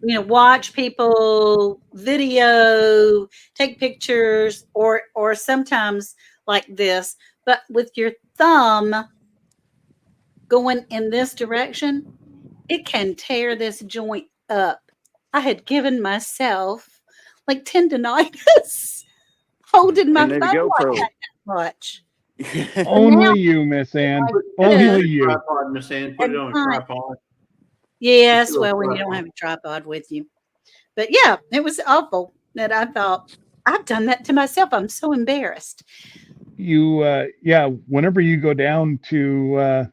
Yeah. Watch people, video, take pictures, or sometimes like this, but with your thumb going in this direction, it can tear this joint up. I had given myself like tendonitis holding my You need a phone like GoPro. that much. Only you, Miss Ann. Only you. Tripod, Miss Ann. Put it on a tripod. Yes, Little well, when you don't tripod. have a tripod with you. But yeah, it was awful that I thought, I've done that to myself. I'm so embarrassed. Whenever you go down to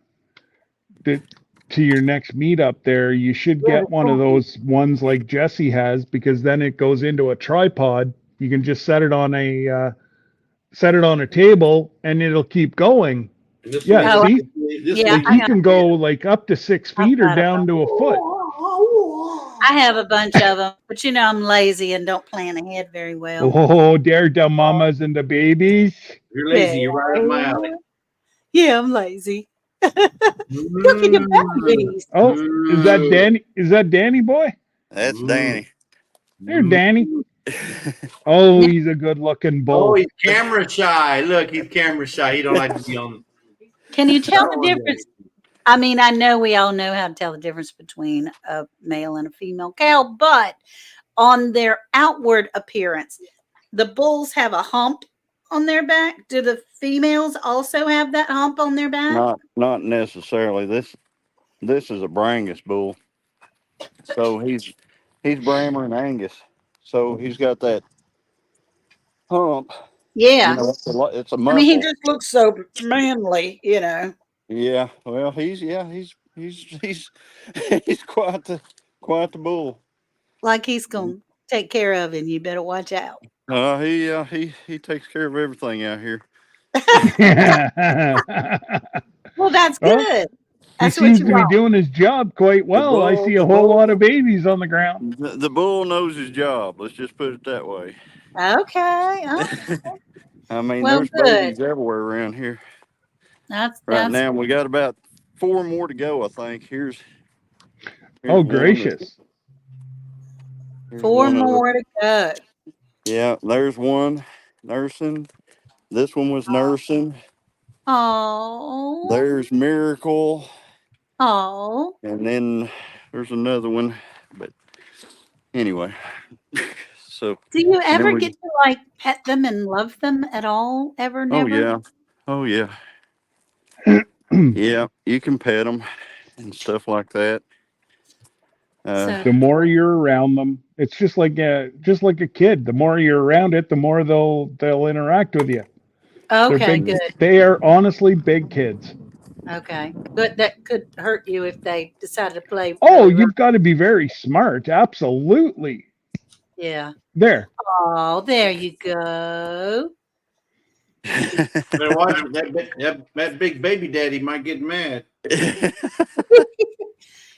your next meetup there, you should get one of those ones like Jesse has, because then it goes into a tripod. You can just set it on a table and it'll keep going. And this Yeah, one- see? this Yeah, one- Like you can go like up to 6 feet or down to a foot. I have a bunch of them, but I'm lazy and don't plan ahead very well. Oh, there's the mamas and the babies. If you're Yeah, lazy, you're right up my alley. yeah, I'm lazy. Look at the Mm, babies. Oh, is that mm, Danny? Is that Danny boy? That's mm, Danny. There, Danny. mm. Oh, Now, he's a good-looking Oh, bull. he's camera shy. Look, he's camera shy. He don't like to be on. can you I tell don't the want difference? I mean, I know we all know how to tell the difference between a male and a female cow, but on their outward appearance, the bulls have a hump on their back. Do the females also have that hump on their back? Not necessarily. This is a Brangus bull. So he's Brammer and Angus. So he's got that hump. Yeah. It's a I mean, he muscle. just looks so manly. Yeah. Well, he's he's quite the bull. Like he's going to take care of, and you better watch out. He takes care of everything out here. Well, that's Well, good. he That's what seems you to be want. doing his job quite The well. I bull, see a the whole lot bull, of babies on the ground. the bull knows his job. Let's just put it that way. Okay. Oh, I mean, well, there's good. babies everywhere around here. Right That's now, we got about 4 more to go. I think. Here's Oh, one. gracious. Here's 4 one other. more to go. Yeah, there's one nursing. This one was nursing. Oh, There's Miracle, oh. and then there's another one. But anyway, so Do you and then ever get we. to like pet them and love them at all? Ever? Oh Never? yeah, oh yeah, yeah. You can pet them and stuff like that. Uh, So, The more you're around them, it's just like a kid. The more you're around it, the more they'll interact with you. They're okay, big. good. They are honestly big kids. Okay. But that could hurt you if they decided to play Oh, really rough. you've got to be very smart. Absolutely. Yeah. There. Oh, there you go. Better watch it. That big baby daddy might get mad.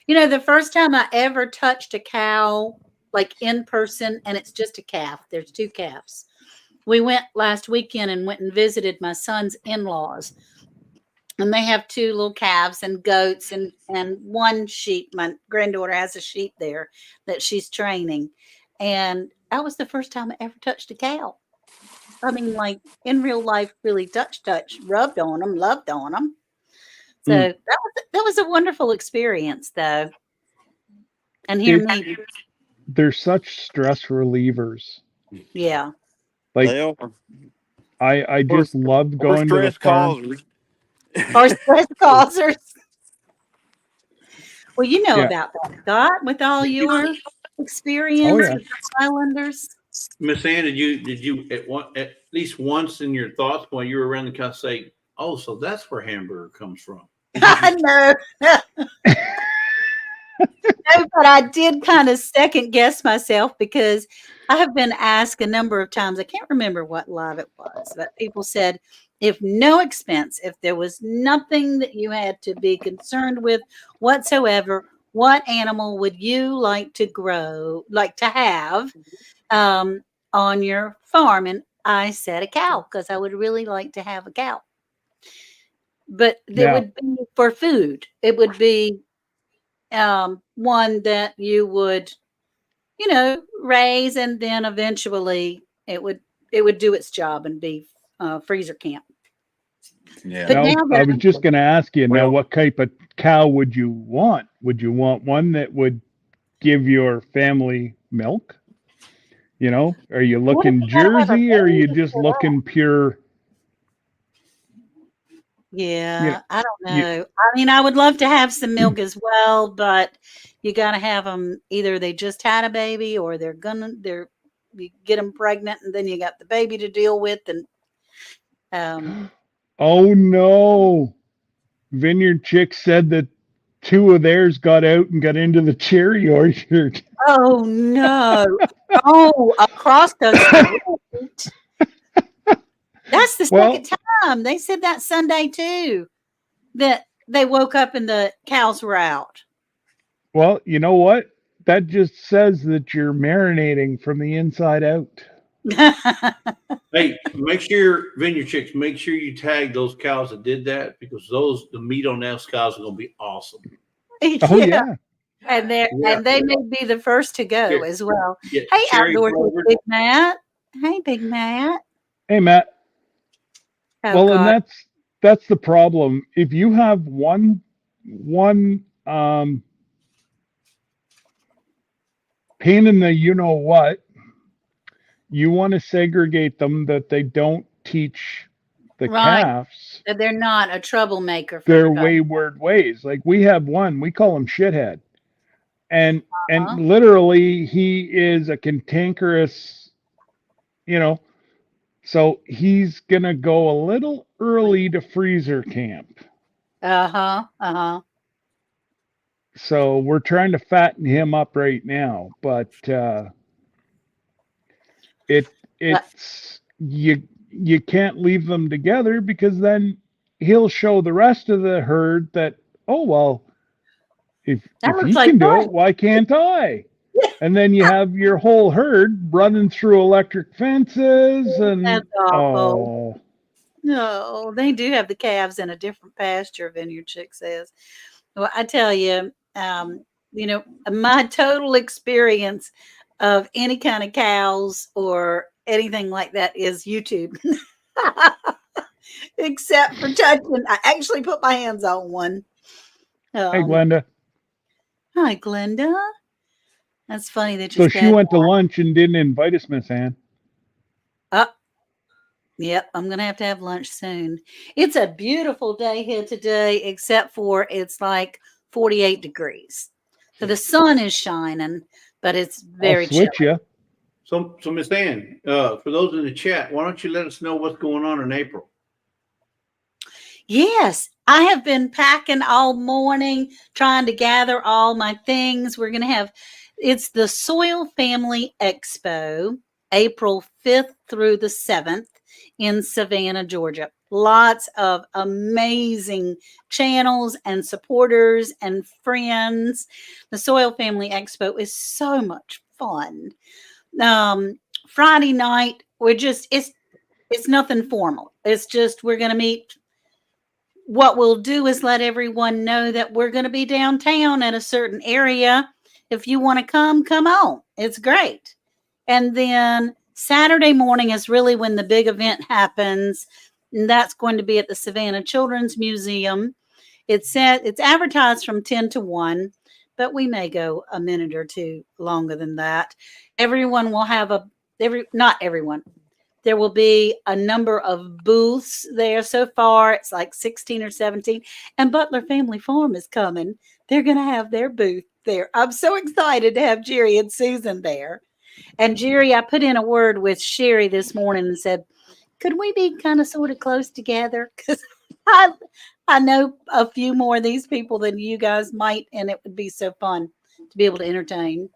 The first time I ever touched a cow, like in person, and it's just a calf, there's 2 calves. We went last weekend and went and visited my son's in laws. And they have 2 little calves and goats and 1 sheep. My granddaughter has a sheep there that she's training. And that was the first time I ever touched a cow. I mean, like in real life, really touch, rubbed on them, loved on them. So Mm. that was a wonderful experience, though. And hear It me, they're such stress relievers. yeah, Like they are. I Or, just loved or going to the stress farm. causers. or stress causers. Well, you know Yeah. about that, Scott, with all your Oh experience yeah. with the Islanders. Miss Ann, did you at least once in your thoughts while you were around the house say, "Oh, so that's where hamburger comes from"? I know. No, but I did kind of second guess myself because I have been asked a number of times. I can't remember what live it was, but people said, if no expense, if there was nothing that you had to be concerned with whatsoever, what animal would you like to grow, like to have on your farm? And I said a cow because I would really like to have a cow. But there Now would be for food. It would be one that you would raise, and then eventually it would do its job and be freezer camp. Yeah. But now now I that was just going to ask you now Well, what type of cow would you want? Would you want one that would give your family milk? Are you what if looking you gotta have a Jersey or are you baby just for that? looking pure, you know, Yeah, I don't you, know. I mean, I would love to have some milk as well, but you got to have them. Either they just had a baby, or they're you get them pregnant, and then you got the baby to deal with, and um, oh no. Vineyard Chick said that 2 of theirs got out and got into the cherry orchard. oh no, oh across the street. That's the second Well, time. They said that Sunday too, that they woke up and the cows were out. well, you know what? that just says that you're marinating from the inside out. Hey, make sure Vineyard Chicks, make sure you tag those cows that did that, because the meat on those cows are gonna be awesome. Oh Yeah. yeah. Yeah, They may be the first to go get, as well. get Hey, Sherry outdoors with flavored. Big Matt. Hey, Big Matt. Hey Matt. Oh Well, and God. that's the problem. If you have one pain in the you know what, you want to segregate them that they don't teach the Right. calves That they're not a troublemaker for their everybody. wayward ways. Like we have one, we call him shithead. And Huh? literally he is a cantankerous, you know, so he's gonna go a little early to freezer camp. Uh-huh. Uh-huh. So we're trying to fatten him up right now, but it Uh, it's you can't leave them together because then he'll show the rest of the herd that, oh well, that if looks he like can do fun. it, why can't I? And then you have your whole herd running through electric fences That's and awful. oh, No, they do have the calves in a different pasture, Vineyard Chick says. Well, I tell you, my total experience of any kind of cows or anything like that is YouTube. Except for touching. I actually put my hands on one. hey Um, Glenda. Hi, Glenda. That's funny that you So she said went to lunch and didn't invite us, Miss Ann. that. Yep, I'm gonna have to have lunch soon. It's a beautiful day here today, except for it's like 48 degrees. So the sun is shining, but it's I'll very chilly. switch you. So Miss Ann, for those in the chat, why don't you let us know what's going on in April? Yes, I have been packing all morning, trying to gather all my things. It's the Soil Family Expo, April 5th through the 7th in Savannah, Georgia. Lots of amazing channels and supporters and friends. The Soil Family Expo is so much fun. Friday night, it's nothing formal. It's just we're going to meet. What we'll do is let everyone know that we're going to be downtown at a certain area. If you want to come on. It's great. And then Saturday morning is really when the big event happens. And that's going to be at the Savannah Children's Museum. It's advertised from 10 to 1, but we may go a minute or two longer than that. Everyone will have not everyone, there will be a number of booths there. So far, it's like 16 or 17. And Butler Family Farm is coming. They're going to have their booth there. I'm so excited to have Jerry and Susan there. And Jerry, I put in a word with Sherry this morning and said, could we be kind of sort of close together? Because I know a few more of these people than you guys might, and it would be so fun to be able to entertain.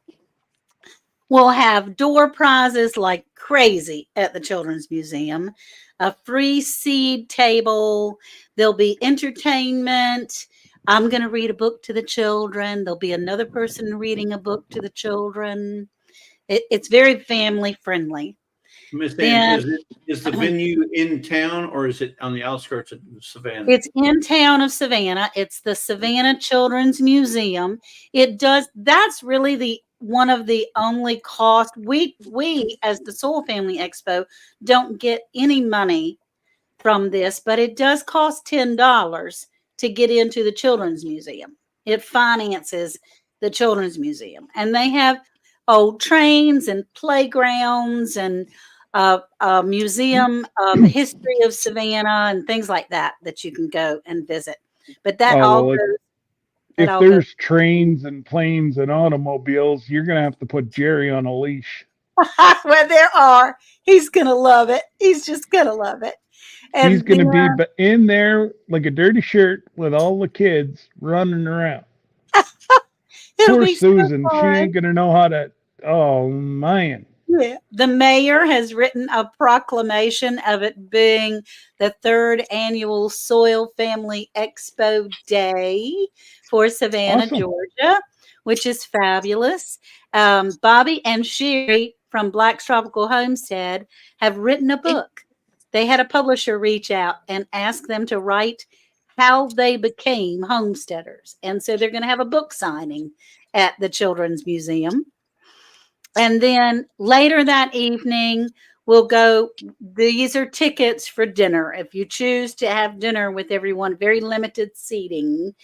We'll have door prizes like crazy at the Children's Museum, a free seed table. There'll be entertainment. I'm going to read a book to the children. There'll be another person reading a book to the children. It's very family friendly. Miss Ann, Then is the venue in town or is it on the outskirts of Savannah? it's in town of Savannah. It's the Savannah Children's Museum. That's really one of the only cost. We as the Soul Family Expo don't get any money from this, but it does cost $10 to get into the Children's Museum. It finances the Children's Museum, and they have old trains and playgrounds and a museum of history of Savannah and things like that you can go and visit. But that Oh all well, goes. That if all goes. there's trains and planes and automobiles, you're gonna have to put Jerry on a leash. Where there are, he's gonna love it. He's just gonna love it. He's And gonna then be in there like a dirty shirt with all the kids running around. it'll Poor be so Susan, she fun. ain't gonna know how to. Oh man. Yeah. The mayor has written a proclamation of it being the third annual Soil Family Expo Day for Savannah, Awesome. Georgia. which is fabulous. Bobby and Sherry from Black's Tropical Homestead have written a book. They had a publisher reach out and ask them to write how they became homesteaders. And so they're going to have a book signing at the Children's Museum. And then later that evening, we'll go. These are tickets for dinner. If you choose to have dinner with everyone, very limited seating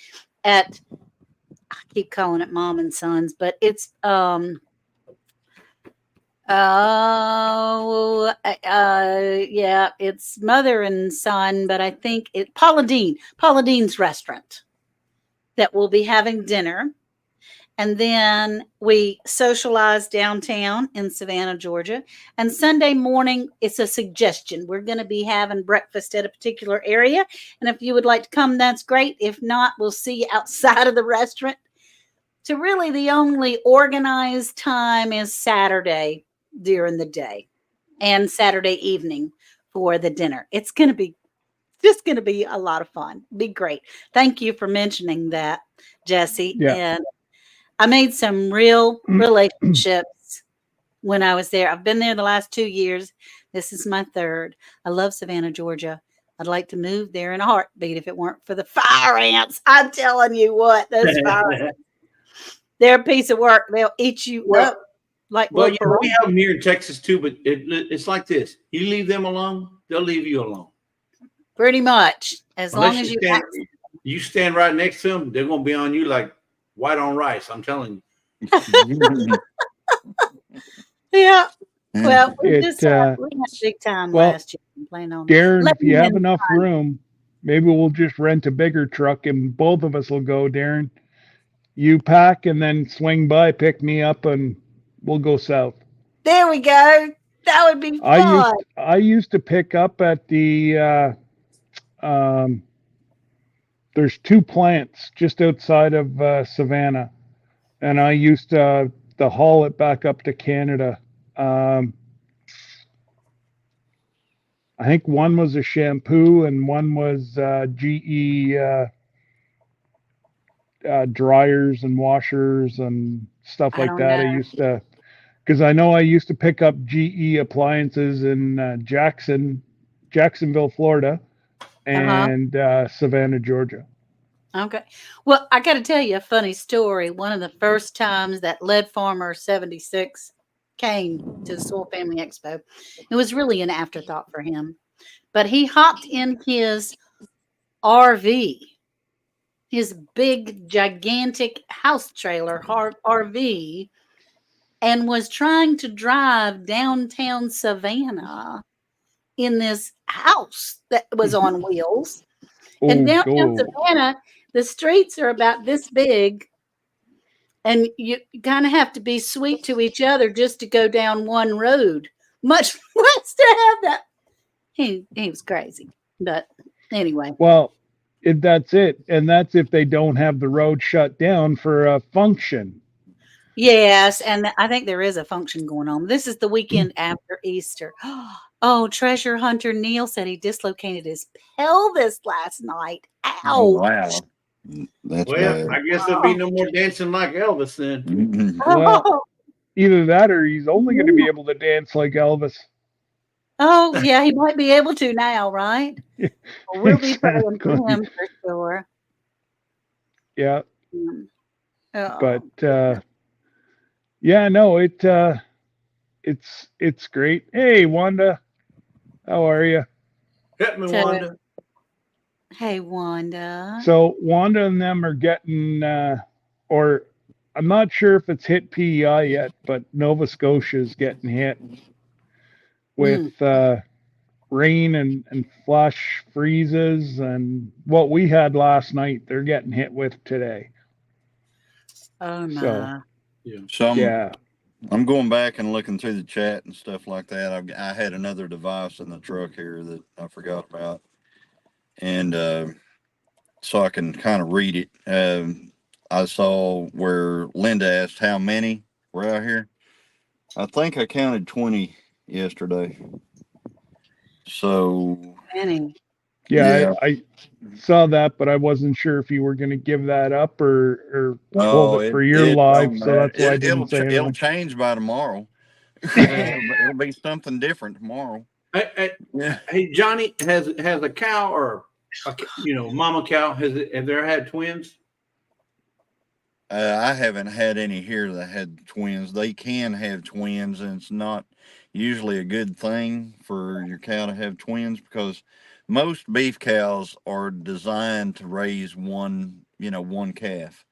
at, I keep calling it Mom and Sons, but it's yeah, it's Mother and Son, but I think Paula Dean's restaurant that we'll be having dinner. And then we socialize downtown in Savannah, Georgia. And Sunday morning, it's a suggestion. We're going to be having breakfast at a particular area. And if you would like to come, that's great. If not, we'll see you outside of the restaurant. So really the only organized time is Saturday during the day and Saturday evening for the dinner. It's going to be just going to be a lot of fun. Be great. Thank you for mentioning that, Jesse. Yeah. And I made some real relationships when I was there. I've been there the last 2 years. This is my third. I love Savannah, Georgia. I'd like to move there in a heartbeat if it weren't for the fire ants. I'm telling you what, those fire ants, they're a piece of work. They'll eat you up like well, we have them here in Texas too, but it's like this. You leave them alone, they'll leave you alone. Pretty much. As Unless long as you stand right next to them, they're going to be on you like white on rice. I'm telling you. Yeah. Well, we had a big time last year. Playing on Darren, if you have enough room, maybe we'll just rent a bigger truck and both of us will go, Darren. You pack and then swing by, pick me up, and we'll go south. There we go. That would be fun. I used to pick up at the there's 2 plants just outside of Savannah, and I used to haul it back up to Canada. I think one was a shampoo and one was GE dryers and washers and stuff like that. I used to, because I know I used to pick up GE appliances in Jacksonville, Florida, and Savannah, Georgia. Okay. Well, I got to tell you a funny story. One of the first times that Lead Farmer 76 came to the Soil Family Expo, it was really an afterthought for him. But he hopped in his RV, his big, gigantic house trailer RV, and was trying to drive downtown Savannah in this house that was on wheels. And downtown Savannah, the streets are about this big, and you kind of have to be sweet to each other just to go down one road, much less to have that. He was crazy. But anyway. Well, that's it. And that's if they don't have the road shut down for a function. Yes, and I think there is a function going on. This is the weekend after Easter. Oh, treasure hunter Neil said he dislocated his pelvis last night. Ouch. Oh, wow. That's bad. I guess there'll be no more dancing like Elvis then. Well, either that or he's only going to be able to dance like Elvis. Oh, yeah, he might be able to now, right? Well, we'll be praying for him for sure. Yeah. But yeah, no, it's great. Hey, Wanda, how are you? Hit me, Wanda. Hey, Wanda. So Wanda and them are getting, or I'm not sure if it's hit PEI yet, but Nova Scotia is getting hit with rain and flash freezes, and what we had last night, they're getting hit with today. Oh my. So, yeah. I'm going back and looking through the chat and stuff like that. I had another device in the truck here that I forgot about, and so I can kind of read it. I saw where Linda asked how many were out here. I think I counted 20 yesterday. So Many. Yeah, Yeah. I saw that, but I wasn't sure if you were going to give that up or hold Oh, it for it your it live. don't So matter. that's why I didn't say It'll anything. change by tomorrow. Hey, It'll be something different tomorrow. hey, Yeah. hey, Johnny, has a cow or mama cow have they ever had twins? I haven't had any here that had twins. They can have twins, and it's not usually a good thing for your cow to have twins because most beef cows are designed to raise one calf.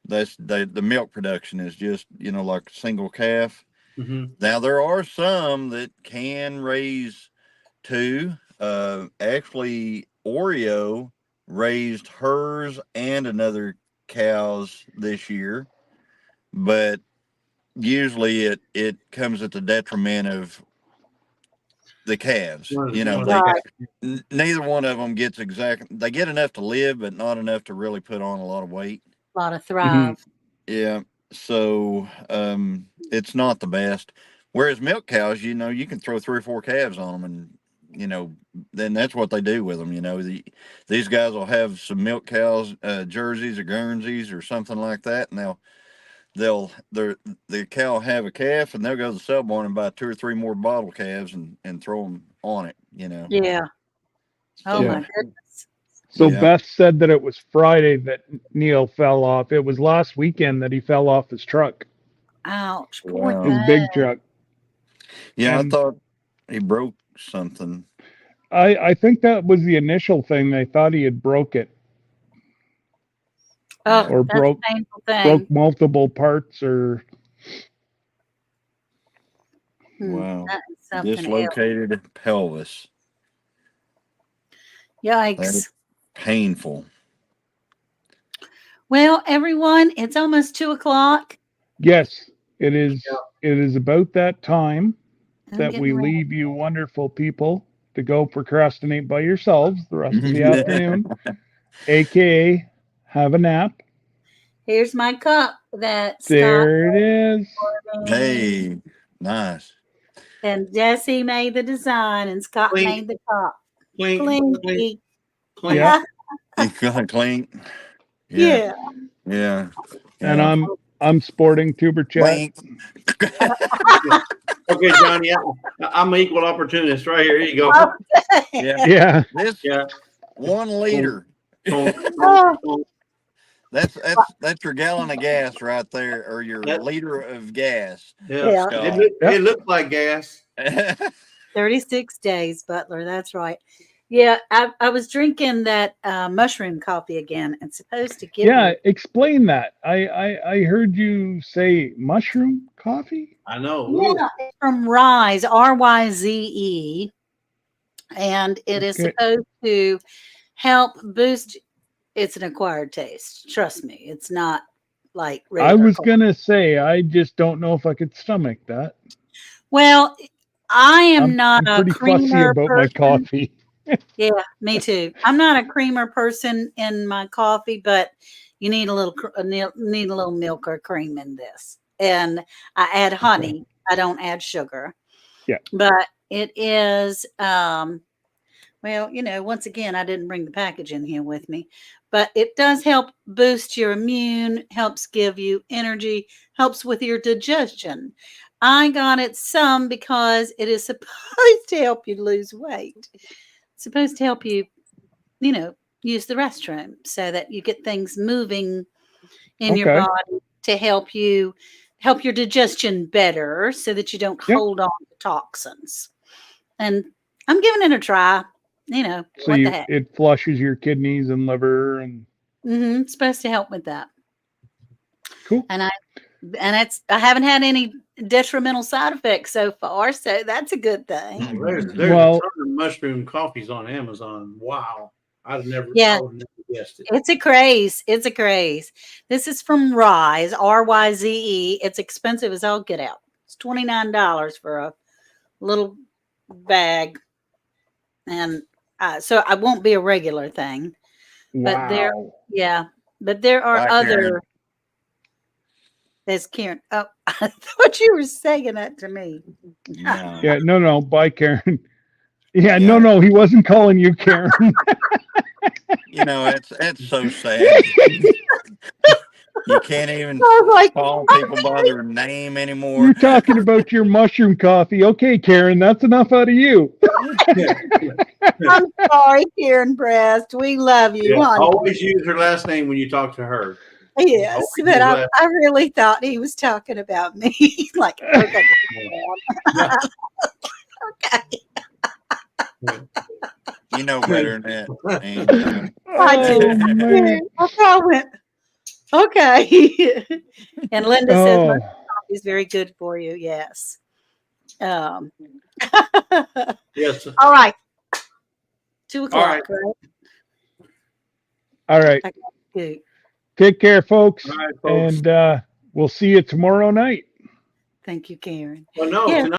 That's the milk production is just like a single calf. Mm-hmm. Now there are some that can raise two. Actually, Oreo raised hers and another cow's this year, but usually it comes at the detriment of the calves. One of the They Right. neither one of them gets they get enough to live, but not enough to really put on a lot of weight. A lot of Mhm. thrive. Yeah, so it's not the best. Whereas milk cows, you can throw 3 or 4 calves on them, and then that's what they do with them. These guys will have some milk cows, jerseys or Guernseys or something like that, and the cow will have a calf, and they'll go to the sale barn and buy 2 or 3 more bottle calves and throw them on it. Yeah. Oh Yeah. my So goodness. So yeah, Beth said that it was Friday that Neil fell off. It was last weekend that he fell off his truck, Ouch. Poor wow, his thing. big truck. yeah. I And thought he broke something. I think that was the initial thing. They thought he had broke it Oh, or that's broke a painful thing. broke multiple parts or Wow, That is something else. dislocated pelvis. That's Yikes. painful. Well, everyone, it's almost 2 o'clock. yes, it is about that time I'm that we getting ready. leave you wonderful people to go procrastinate by yourselves the rest of the afternoon, aka have a nap. Here's my cup that Scott There it is. made me. Hey, nice. And Jesse made the design and Scott clink, made the cup. clink, clink, Clinky. clink. Yeah. You got clink. Yeah, Yeah. yeah, And yeah. I'm sporting tuber chat. Clink. Okay, Johnny, I'm an equal opportunist right here. Here you go. Okay. Yeah, Yeah. this Yeah. 1 liter. Clunk, clunk, Oh, clunk. That's your gallon of gas right there, or your That, liter of gas, yeah. yeah. Scott. It looked like gas. 36 days, Butler. That's right. Yeah, I was drinking that mushroom coffee again. It's supposed to give Yeah. you. Explain that. I heard you say mushroom coffee. I know. Ooh. Yeah, it's from Rise, RYZE, and it is Okay. supposed to help boost. It's an acquired taste. Trust me, it's not like I regular was coffee. gonna say I just don't know if I could stomach that. Well, I am not I'm a pretty fussy creamer about my person. coffee. Yeah, me too. I'm not a creamer person in my coffee, but you need a little need a little milk or cream in this. And I add Okay. honey. I don't add sugar. Yeah. But it is well, once again, I didn't bring the package in here with me, but it does help boost your immune, helps give you energy, helps with your digestion. I got it some because it is supposed to help you lose weight. It's supposed to help you, use the restroom so that you get things moving in your Okay. body to help your digestion better so that you don't Yeah. hold on to toxins. And I'm giving it a try. So What the heck? it flushes your kidneys and liver and It's supposed to help with that. cool. And I haven't had any detrimental side effects so far, so that's a good thing. There's a Well, ton of mushroom coffees on Amazon. Wow. I would never guessed it. It's a craze. It's a craze. This is from Rise, RYZE. It's expensive as all get out. It's $29 for a little bag. And so I won't be a regular thing. But wow. but there are Bye, Karen. other. There's Karen. Oh, I thought you were saying that to me. No. Yeah, no, bye, Karen. Yeah, Yeah. no, he wasn't calling you Karen. You know, that's so sad. You can't even I was like, call people by their name anymore. You're talking about your mushroom coffee. Okay, Karen, that's enough out of you. I'm sorry, Karen Breast. We love you, Yeah, honey. always use her last name when you talk to her. Yes, Always but use I, last I really thought he was talking about me. Like, okay, name. okay. You know better than that, Angela. I do. Oh man. Okay, I went, okay. And Linda says Oh, mushroom coffee is very good for you. Yes. Um, Yes. all right. All 2:00, right. right? all right. Good. Take care, folks, All right, folks. and we'll see you tomorrow night. Thank you, Karen. Well, no, Yeah. tonight.